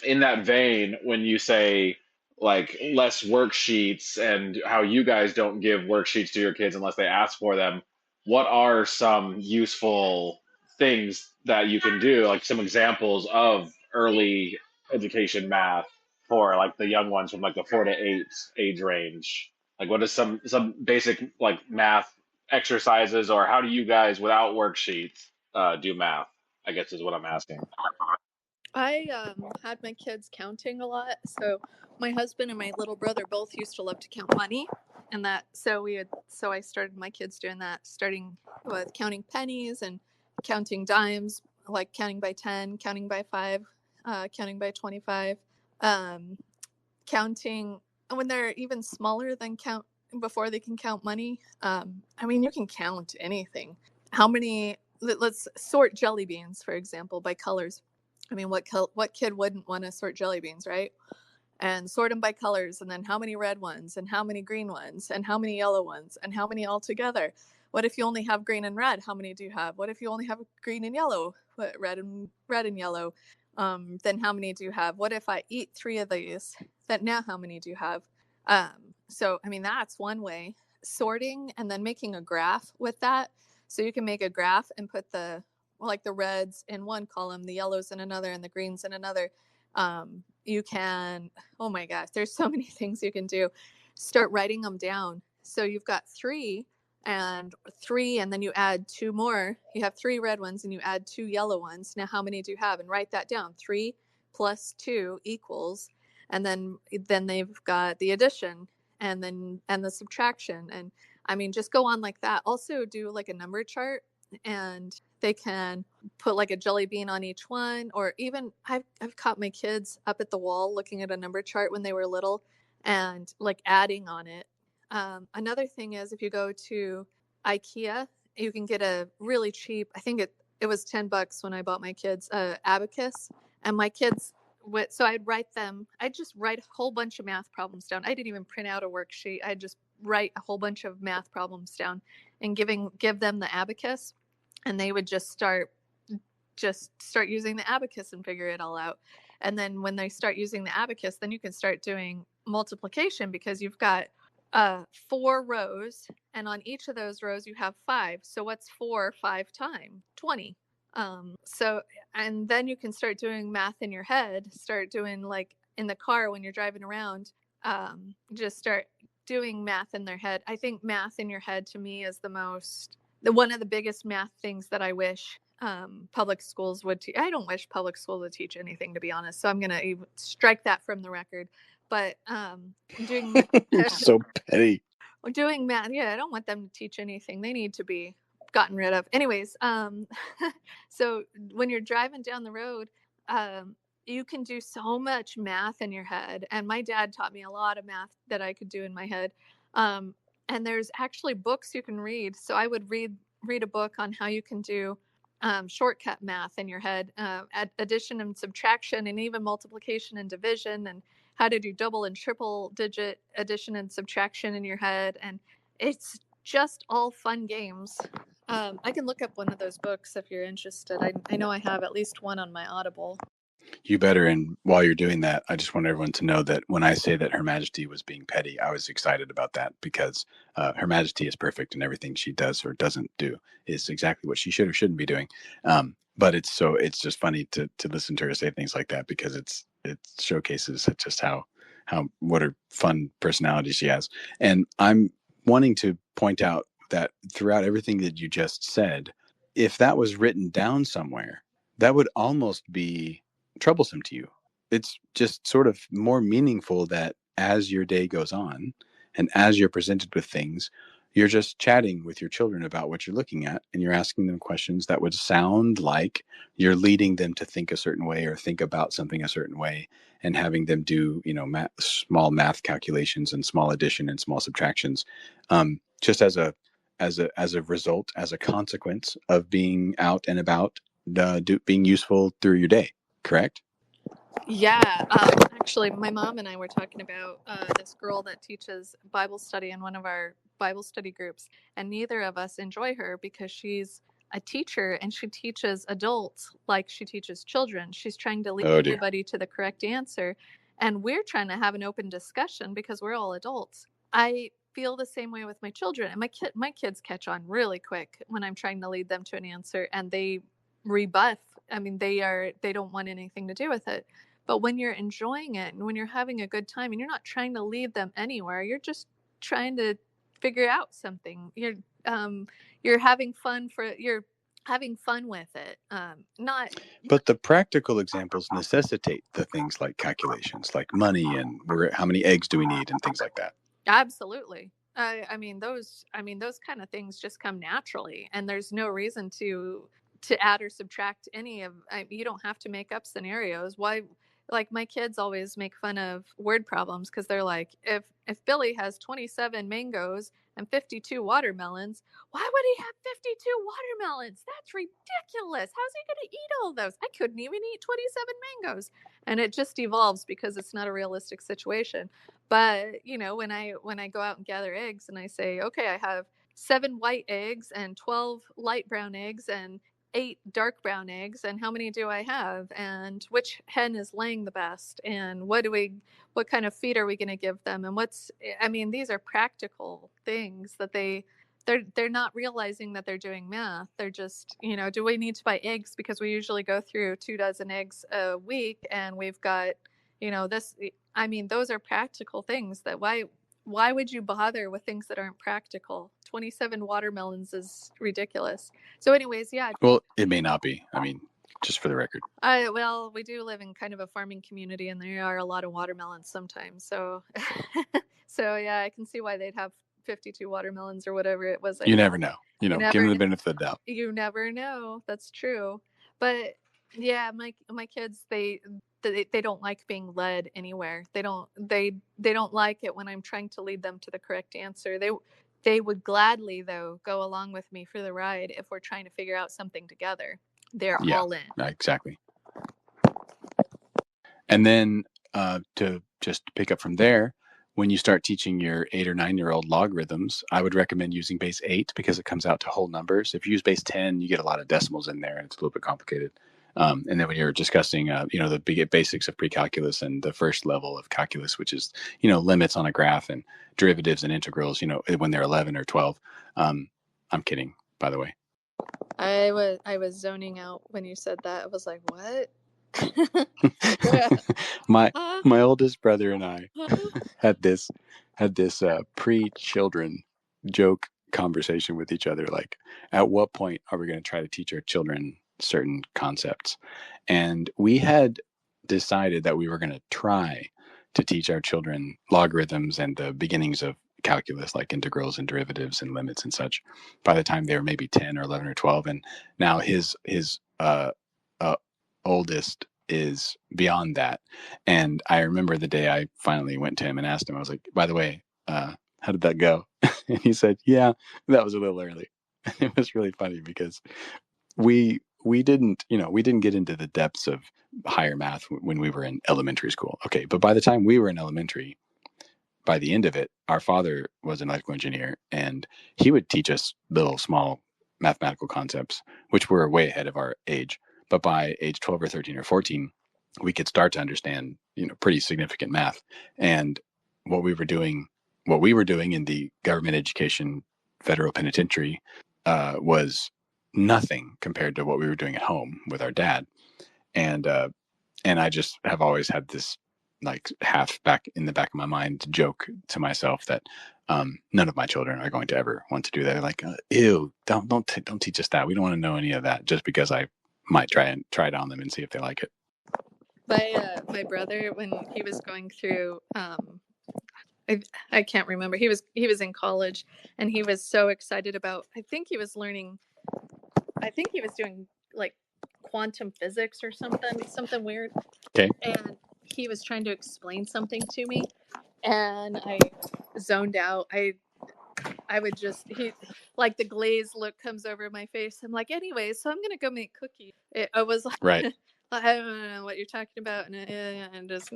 Speaker 3: in that vein, when you say like less worksheets and how you guys don't give worksheets to your kids unless they ask for them, what are some useful things that you can do, like some examples of early education math for like the young ones from like the 4 to 8 age range? Like what is some basic like math exercises, or how do you guys without worksheets do math, I guess is what I'm asking.
Speaker 4: I had my kids counting a lot. So my husband and my little brother both used to love to count money, and so I started my kids doing that, starting with counting pennies and counting dimes, like counting by 10, counting by 5, counting by 25, counting when they're even smaller than count before they can count money. I mean, you can count anything. How many? Let's sort jelly beans, for example, by colors. I mean, what kid wouldn't want to sort jelly beans, right? And sort them by colors, and then how many red ones, and how many green ones, and how many yellow ones, and how many all together. What if you only have green and red? How many do you have? What if you only have green and yellow? What, red and yellow? Then how many do you have? What if I eat 3 of these? Then now how many do you have? So I mean, that's one way. Sorting and then making a graph with that. So you can make a graph and put the reds in one column, the yellows in another, and the greens in another. You can, oh my gosh, there's so many things you can do. Start writing them down. So you've got 3, and then you add 2 more. You have 3 red ones and you add 2 yellow ones. Now how many do you have? And write that down. 3 plus 2 equals, and then they've got the addition and the subtraction. And I mean, just go on like that. Also do like a number chart, and they can put like a jelly bean on each one, or even I've caught my kids up at the wall looking at a number chart when they were little and like adding on it. Another thing is, if you go to IKEA, you can get a really cheap, I think it was $10 when I bought my kids abacus, and my kids so I'd just write a whole bunch of math problems down. I didn't even print out a worksheet. I'd just write a whole bunch of math problems down and give them the abacus, and they would just start using the abacus and figure it all out. And then when they start using the abacus, then you can start doing multiplication, because you've got 4 rows, and on each of those rows you have 5. So what's 4 5 times? 20. So, and then you can start doing math in your head, start doing like in the car when you're driving around, just start doing math in their head. I think math in your head to me is one of the biggest math things that I wish public schools would teach. I don't wish public schools would teach anything, to be honest. So I'm going to strike that from the record. But doing
Speaker 2: So petty.
Speaker 4: doing math, yeah, I don't want them to teach anything. They need to be gotten rid of. Anyways, so when you're driving down the road, you can do so much math in your head. And my dad taught me a lot of math that I could do in my head. And there's actually books you can read. So I would read a book on how you can do shortcut math in your head, addition and subtraction, and even multiplication and division, and how to do double and triple digit addition and subtraction in your head. And it's just all fun games. I can look up one of those books if you're interested. I know I have at least one on my Audible.
Speaker 2: You better. And while you're doing that, I just want everyone to know that when I say that Her Majesty was being petty, I was excited about that, because Her Majesty is perfect, and everything she does or doesn't do is exactly what she should or shouldn't be doing. But it's just funny to listen to her say things like that, because it showcases just what a fun personality she has. And I'm wanting to point out that throughout everything that you just said, if that was written down somewhere, that would almost be troublesome to you. It's just sort of more meaningful that as your day goes on and as you're presented with things, you're just chatting with your children about what you're looking at, and you're asking them questions that would sound like you're leading them to think a certain way or think about something a certain way, and having them do, small math calculations and small addition and small subtractions, just as a result, as a consequence of being out and about, being useful through your day. Correct?
Speaker 4: Yeah, actually, my mom and I were talking about this girl that teaches Bible study in one of our Bible study groups, and neither of us enjoy her because she's a teacher and she teaches adults like she teaches children. She's trying to lead everybody to the correct answer, and we're trying to have an open discussion because we're all adults. I feel the same way with my children, and my kids catch on really quick when I'm trying to lead them to an answer, and they rebuff. I mean, they don't want anything to do with it. But when you're enjoying it and when you're having a good time and you're not trying to lead them anywhere, you're just trying to figure out something. You're having fun with it. Not.
Speaker 2: But the practical examples necessitate the things like calculations, like money and how many eggs do we need and things like that.
Speaker 4: Absolutely. I mean those kind of things just come naturally, and there's no reason to add or subtract any of. You don't have to make up scenarios. Why? Like, my kids always make fun of word problems because they're like, if Billy has 27 mangoes and 52 watermelons, why would he have 52 watermelons? That's ridiculous. How's he going to eat all those? I couldn't even eat 27 mangoes. And it just evolves because it's not a realistic situation. But when I go out and gather eggs and I say, okay, I have 7 white eggs and 12 light brown eggs and 8 dark brown eggs, and how many do I have, and which hen is laying the best, and what kind of feed are we going to give them, and these are practical things that they're not realizing that they're doing math. They're just, do we need to buy eggs because we usually go through 2 dozen eggs a week, and we've got, this. Those are practical things that why would you bother with things that aren't practical? 27 watermelons is ridiculous. So anyways, yeah.
Speaker 2: Well, it may not be. Just for the record.
Speaker 4: Well, we do live in kind of a farming community, and there are a lot of watermelons sometimes. So, yeah, I can see why they'd have 52 watermelons or whatever it was.
Speaker 2: You never know. Give them the benefit of the doubt.
Speaker 4: You never know. That's true. But yeah, my kids, they don't like being led anywhere. They don't like it when I'm trying to lead them to the correct answer. They would gladly, though, go along with me for the ride if we're trying to figure out something together. They're all in.
Speaker 2: Exactly. And then to just pick up from there, when you start teaching your 8 or 9-year-old logarithms, I would recommend using base 8 because it comes out to whole numbers. If you use base 10, you get a lot of decimals in there, and it's a little bit complicated. And then when you're discussing, the basics of pre-calculus and the first level of calculus, which is, limits on a graph and derivatives and integrals, when they're 11 or 12. I'm kidding, by the way.
Speaker 4: I was zoning out when you said that. I was like, what?
Speaker 2: My oldest brother and I had this pre-children joke conversation with each other. Like, at what point are we going to try to teach our children certain concepts? And we had decided that we were going to try to teach our children logarithms and the beginnings of calculus, like integrals and derivatives and limits and such, by the time they were maybe 10 or 11 or 12. And now his oldest is beyond that. And I remember the day I finally went to him and asked him, I was like, by the way, how did that go? And he said, yeah, that was a little early. And it was really funny because we didn't get into the depths of higher math when we were in elementary school. Okay, but by the time we were in elementary, by the end of it, our father was an electrical engineer, and he would teach us little small mathematical concepts, which were way ahead of our age. But by age 12 or 13 or 14, we could start to understand, pretty significant math. And what we were doing in the government education federal penitentiary was nothing compared to what we were doing at home with our dad. And I just have always had this like half back in the back of my mind joke to myself that none of my children are going to ever want to do that. They're like, ew, don't teach us that. We don't want to know any of that, just because I might try it on them and see if they like it.
Speaker 4: My brother, when he was going through, I can't remember. He was in college, and he was so excited about. I think he was doing like quantum physics or something weird.
Speaker 2: Okay.
Speaker 4: And he was trying to explain something to me, and I zoned out. I would just like the glazed look comes over my face. I'm like, anyway, so I'm gonna go make cookies. I was like,
Speaker 2: right.
Speaker 4: I don't know what you're talking about, and just,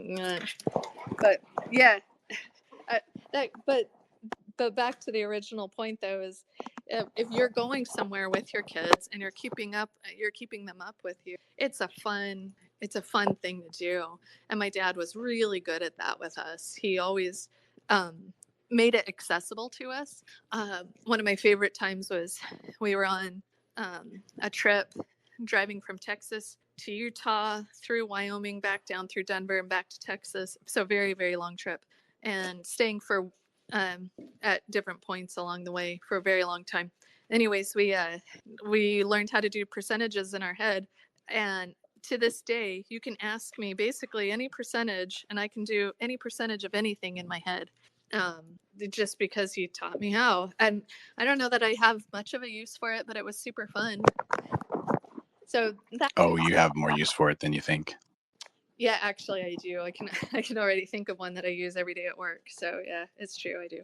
Speaker 4: but yeah, but back to the original point though is, if you're going somewhere with your kids and you're keeping them up with you, it's a fun thing to do. And my dad was really good at that with us. He always made it accessible to us. One of my favorite times was we were on a trip driving from Texas to Utah, through Wyoming, back down through Denver and back to Texas. So very, very long trip, and staying for at different points along the way for a very long time. Anyways, we learned how to do percentages in our head, and to this day, you can ask me basically any percentage, and I can do any percentage of anything in my head, just because he taught me how. And I don't know that I have much of a use for it, but it was super fun. So that.
Speaker 2: Oh, you have more use for it than you think.
Speaker 4: Yeah, actually, I do. I can already think of one that I use every day at work. So yeah, it's true, I do.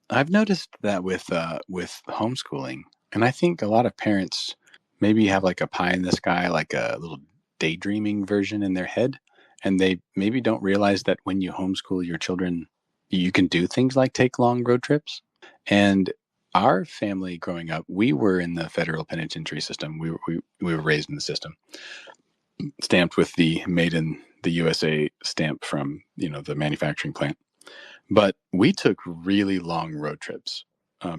Speaker 2: I've noticed that with homeschooling, and I think a lot of parents maybe have like a pie in the sky, like a little daydreaming version in their head, and they maybe don't realize that when you homeschool your children, you can do things like take long road trips. And our family growing up, we were in the federal penitentiary system. We were raised in the system, stamped with the made in the USA stamp from, the manufacturing plant. But we took really long road trips,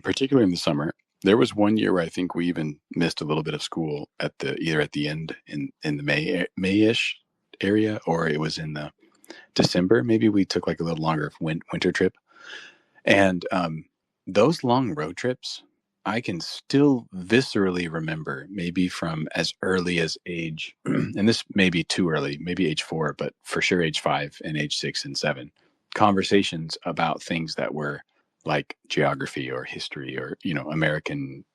Speaker 2: particularly in the summer. There was one year where I think we even missed a little bit of school either at the end in the May-ish area, or it was in the December. Maybe we took like a little longer winter trip. And those long road trips, I can still viscerally remember, maybe from as early as age, and this may be too early, maybe age 4, but for sure age 5 and age 6 and 7, conversations about things that were like geography or history or, American,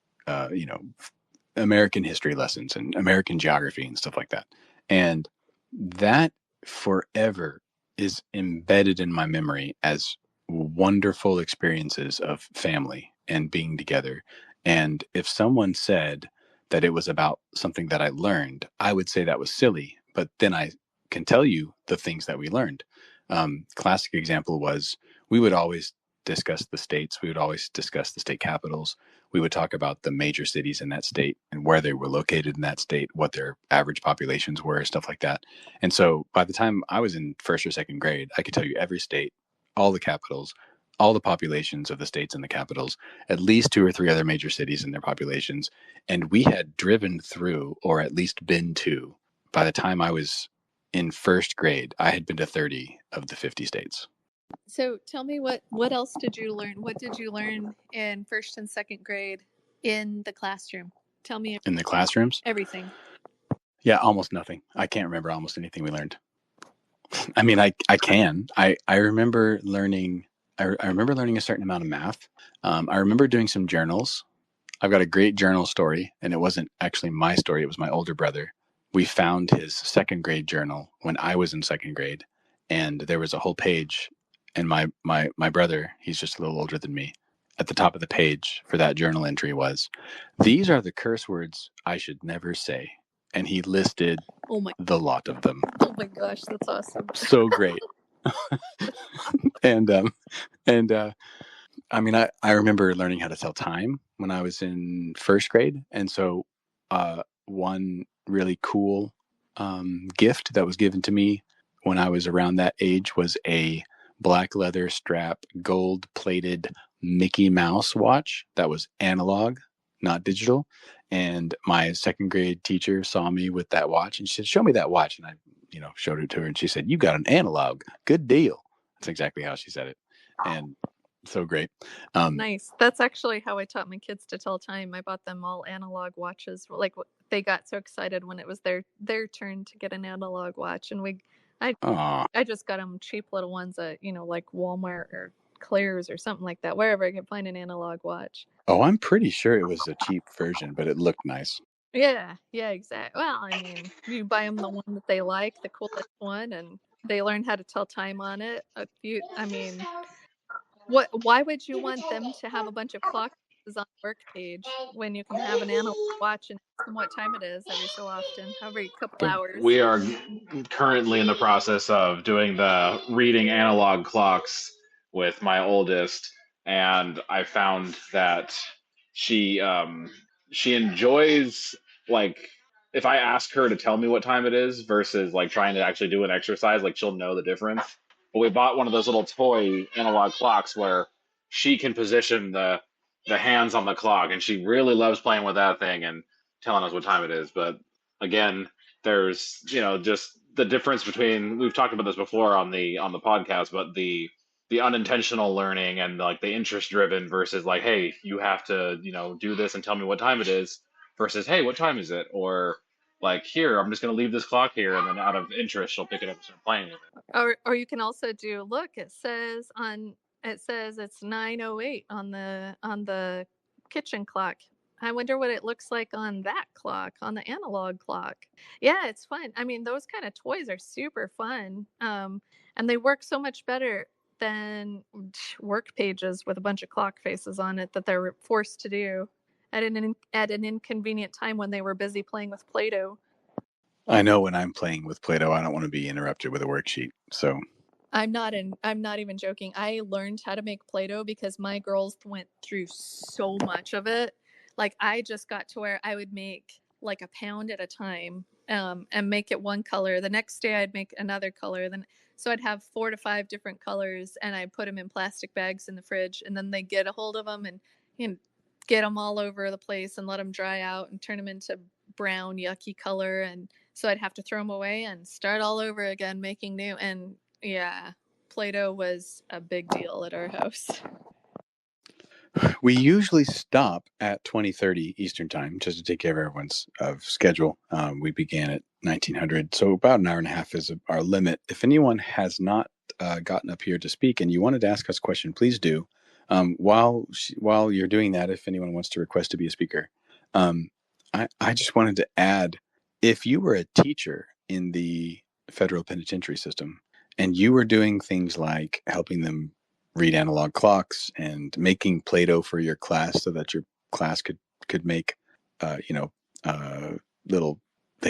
Speaker 2: American history lessons and American geography and stuff like that. And that forever is embedded in my memory as wonderful experiences of family and being together. And if someone said that it was about something that I learned, I would say that was silly. But then I can tell you the things that we learned. Classic example was we would always discuss the states. We would always discuss the state capitals. We would talk about the major cities in that state and where they were located in that state, what their average populations were, stuff like that. And so by the time I was in first or second grade, I could tell you every state, all the capitals, all the populations of the states and the capitals, at least 2 or 3 other major cities and their populations. And we had driven through, or at least been to, by the time I was in first grade, I had been to 30 of the 50 states.
Speaker 4: So tell me, what else did you learn? What did you learn in first and second grade in the classroom? Tell me.
Speaker 2: In the classrooms?
Speaker 4: Everything.
Speaker 2: Yeah, almost nothing. I can't remember almost anything we learned. I mean, I can. I remember learning. I remember learning a certain amount of math. I remember doing some journals. I've got a great journal story, and it wasn't actually my story. It was my older brother. We found his second grade journal when I was in second grade, and there was a whole page. And my brother, he's just a little older than me, at the top of the page for that journal entry was, "These are the curse words I should never say." And he listed the lot of them.
Speaker 4: Oh my gosh, that's awesome.
Speaker 2: So great. And I mean, I remember learning how to tell time when I was in first grade. And so one really cool gift that was given to me when I was around that age was a black leather strap, gold plated Mickey Mouse watch that was analog, not digital. And my second grade teacher saw me with that watch and she said, "Show me that watch." And I showed it to her, and she said, "You got an analog. Good deal." That's exactly how she said it, and so great.
Speaker 4: Nice. That's actually how I taught my kids to tell time. I bought them all analog watches. Like they got so excited when it was their turn to get an analog watch, and I just got them cheap little ones at like Walmart or Claire's or something like that, wherever I could find an analog watch.
Speaker 2: Oh, I'm pretty sure it was a cheap version, but it looked nice.
Speaker 4: Yeah, exactly. Well, I mean, you buy them the one that they like, the coolest one, and they learn how to tell time on it. Why would you want them to have a bunch of clock faces on the work page when you can have an analog watch and ask them what time it is every so often, every couple hours?
Speaker 3: We are currently in the process of doing the reading analog clocks with my oldest, and I found that she enjoys, like, if I ask her to tell me what time it is versus like trying to actually do an exercise, like she'll know the difference. But we bought one of those little toy analog clocks where she can position the hands on the clock, and she really loves playing with that thing and telling us what time it is. But again, there's just the difference between, we've talked about this before on the podcast, but the unintentional learning and like the interest driven versus like, hey, you have to do this and tell me what time it is, versus, hey, what time is it? Or like, here, I'm just going to leave this clock here, and then out of interest she'll pick it up and start playing with it.
Speaker 4: Or you can also do, look, it says it's 9:08 on the kitchen clock. I wonder what it looks like on that clock, on the analog clock. Yeah, it's fun. I mean, those kind of toys are super fun. And they work so much better than work pages with a bunch of clock faces on it that they're forced to do at an inconvenient time when they were busy playing with Play-Doh.
Speaker 2: I know when I'm playing with Play-Doh, I don't want to be interrupted with a worksheet. So
Speaker 4: I'm not even joking. I learned how to make Play-Doh because my girls went through so much of it. Like, I just got to where I would make like a pound at a time, and make it one color. The next day I'd make another color. So I'd have 4 to 5 different colors, and I put them in plastic bags in the fridge, and then they get a hold of them and get them all over the place and let them dry out and turn them into brown yucky color. And so I'd have to throw them away and start all over again making new. And yeah, Play-Doh was a big deal at our house.
Speaker 2: we usually stop at 20:30 Eastern time just to take care of everyone's schedule. We began at 1900, so about an hour and a half is our limit. If anyone has not gotten up here to speak and you wanted to ask us a question, please do. While you're doing that, if anyone wants to request to be a speaker, I just wanted to add, if you were a teacher in the federal penitentiary system and you were doing things like helping them read analog clocks and making Play-Doh for your class so that your class could make, they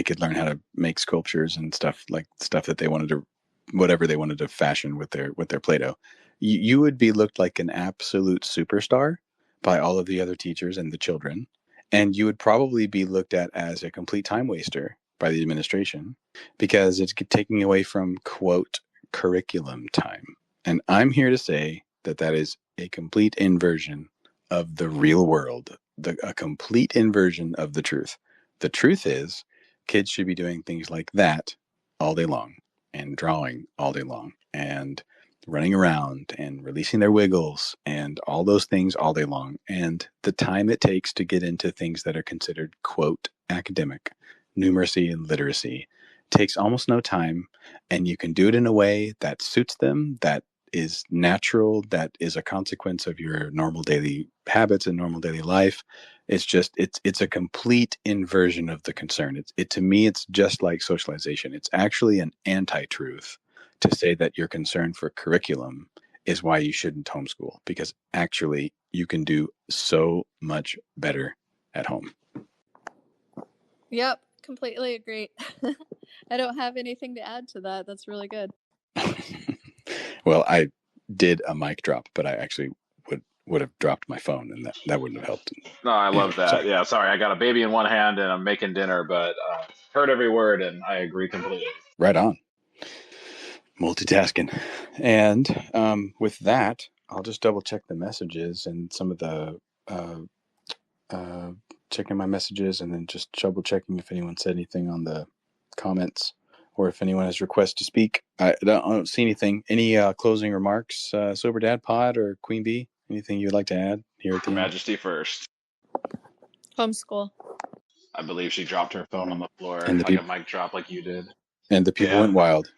Speaker 2: could learn how to make sculptures and stuff that they wanted to, whatever they wanted to fashion with their Play-Doh. You would be looked like an absolute superstar by all of the other teachers and the children. And you would probably be looked at as a complete time waster by the administration because it's taking away from, quote, curriculum time. And I'm here to say that is a complete inversion of the real world, a complete inversion of the truth. The truth is, kids should be doing things like that all day long, and drawing all day long, and running around and releasing their wiggles and all those things all day long. And the time it takes to get into things that are considered, quote, academic, numeracy and literacy, takes almost no time. And you can do it in a way that suits them, that is natural, that is a consequence of your normal daily habits and normal daily life. It's just, it's a complete inversion of the concern. To me, it's just like socialization. It's actually an anti-truth to say that your concern for curriculum is why you shouldn't homeschool, because actually you can do so much better at home.
Speaker 4: Yep, completely agree. I don't have anything to add to that. That's really good.
Speaker 2: Well, I did a mic drop, but I actually would have dropped my phone, and that wouldn't have helped.
Speaker 3: No, I love that.
Speaker 2: Sorry.
Speaker 3: Yeah, sorry, I got a baby in one hand and I'm making dinner, but heard every word and I agree completely.
Speaker 2: Right on. Multitasking. And with that, I'll just double check the messages and some of the checking my messages, and then just double checking if anyone said anything on the comments or if anyone has requests to speak. I don't see anything. Any closing remarks, Sober Dad Pod or Queen Bee? Anything you'd like to add here at the
Speaker 3: Her
Speaker 2: end?
Speaker 3: Majesty first.
Speaker 4: Homeschool.
Speaker 3: I believe she dropped her phone on the floor
Speaker 2: And the
Speaker 3: like a
Speaker 2: peop-
Speaker 3: mic drop like you did.
Speaker 2: And the people
Speaker 3: Yeah.
Speaker 2: went wild.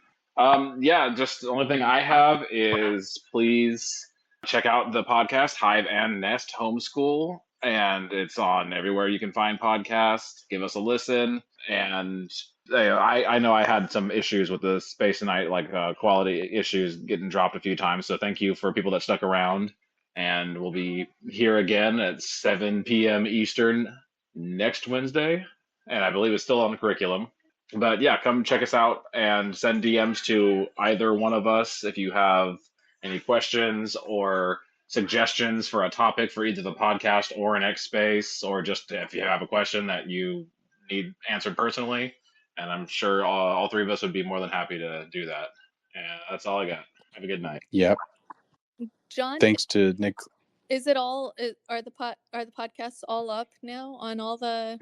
Speaker 3: Yeah, just the only thing I have is please check out the podcast, Hive and Nest Homeschool. And it's on everywhere you can find podcasts. Give us a listen. And I know I had some issues with the space tonight, like quality issues getting dropped a few times. So thank you for people that stuck around. And we'll be here again at 7 p.m. Eastern next Wednesday. And I believe it's still on the curriculum. But yeah, come check us out and send DMs to either one of us if you have any questions or suggestions for a topic for either the podcast or an X Space, or just if you have a question that you need answered personally. And I'm sure all three of us would be more than happy to do that. And that's all I got. Have a good night.
Speaker 2: Yep.
Speaker 4: John,
Speaker 2: Thanks to Nick.
Speaker 4: is it all? Are the podcasts all up now on all the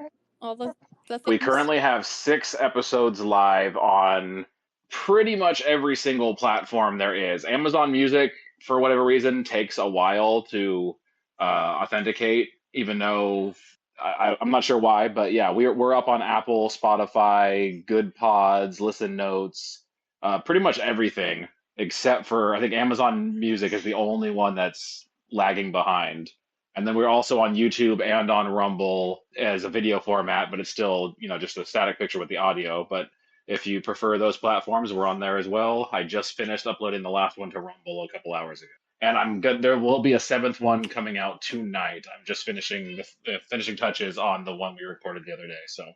Speaker 4: things?
Speaker 3: We currently have 6 episodes live on pretty much every single platform there is. Amazon Music, for whatever reason, takes a while to authenticate, even though I'm not sure why. But yeah, we're up on Apple, Spotify, Good Pods, Listen Notes, pretty much everything except for, I think Amazon Music is the only one that's lagging behind. And then we're also on YouTube and on Rumble as a video format, but it's still, just a static picture with the audio. But if you prefer those platforms, we're on there as well. I just finished uploading the last one to Rumble a couple hours ago. And I'm good. There will be a 7th one coming out tonight. I'm just finishing the finishing touches on the one we recorded the other day. So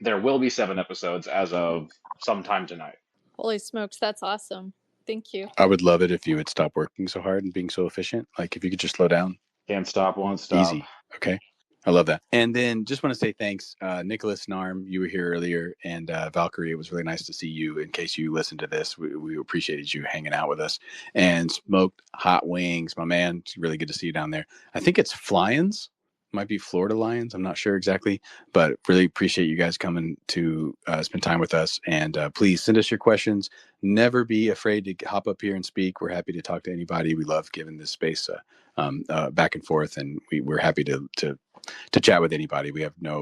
Speaker 3: there will be 7 episodes as of sometime tonight.
Speaker 4: Holy smokes, that's awesome. Thank you.
Speaker 2: I would love it if you would stop working so hard and being so efficient. Like if you could just slow down.
Speaker 3: Can't stop, won't stop.
Speaker 2: Easy. Okay. I love that. And then just want to say thanks, Nicholas Narm, you were here earlier, and Valkyrie, it was really nice to see you. In case you listened to this, we appreciated you hanging out with us. And Smoked Hot Wings, my man, it's really good to see you down there. I think it's Flyins, might be Florida Lions, I'm not sure exactly, but really appreciate you guys coming to spend time with us. And please send us your questions. Never be afraid to hop up here and speak. We're happy to talk to anybody. We love giving this space back and forth, and we're happy to chat with anybody. We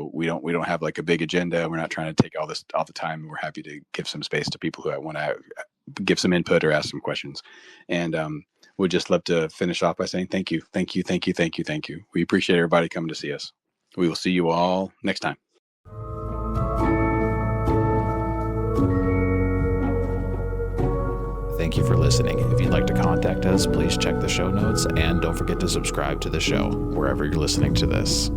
Speaker 2: don't have like a big agenda. We're not trying to take all the time. We're happy to give some space to people who want to give some input or ask some questions. And we'd just love to finish off by saying thank you. We appreciate everybody coming to see us. We will see you all next time.
Speaker 1: Thank you for listening. If you'd like to contact us, please check the show notes and don't forget to subscribe to the show wherever you're listening to this.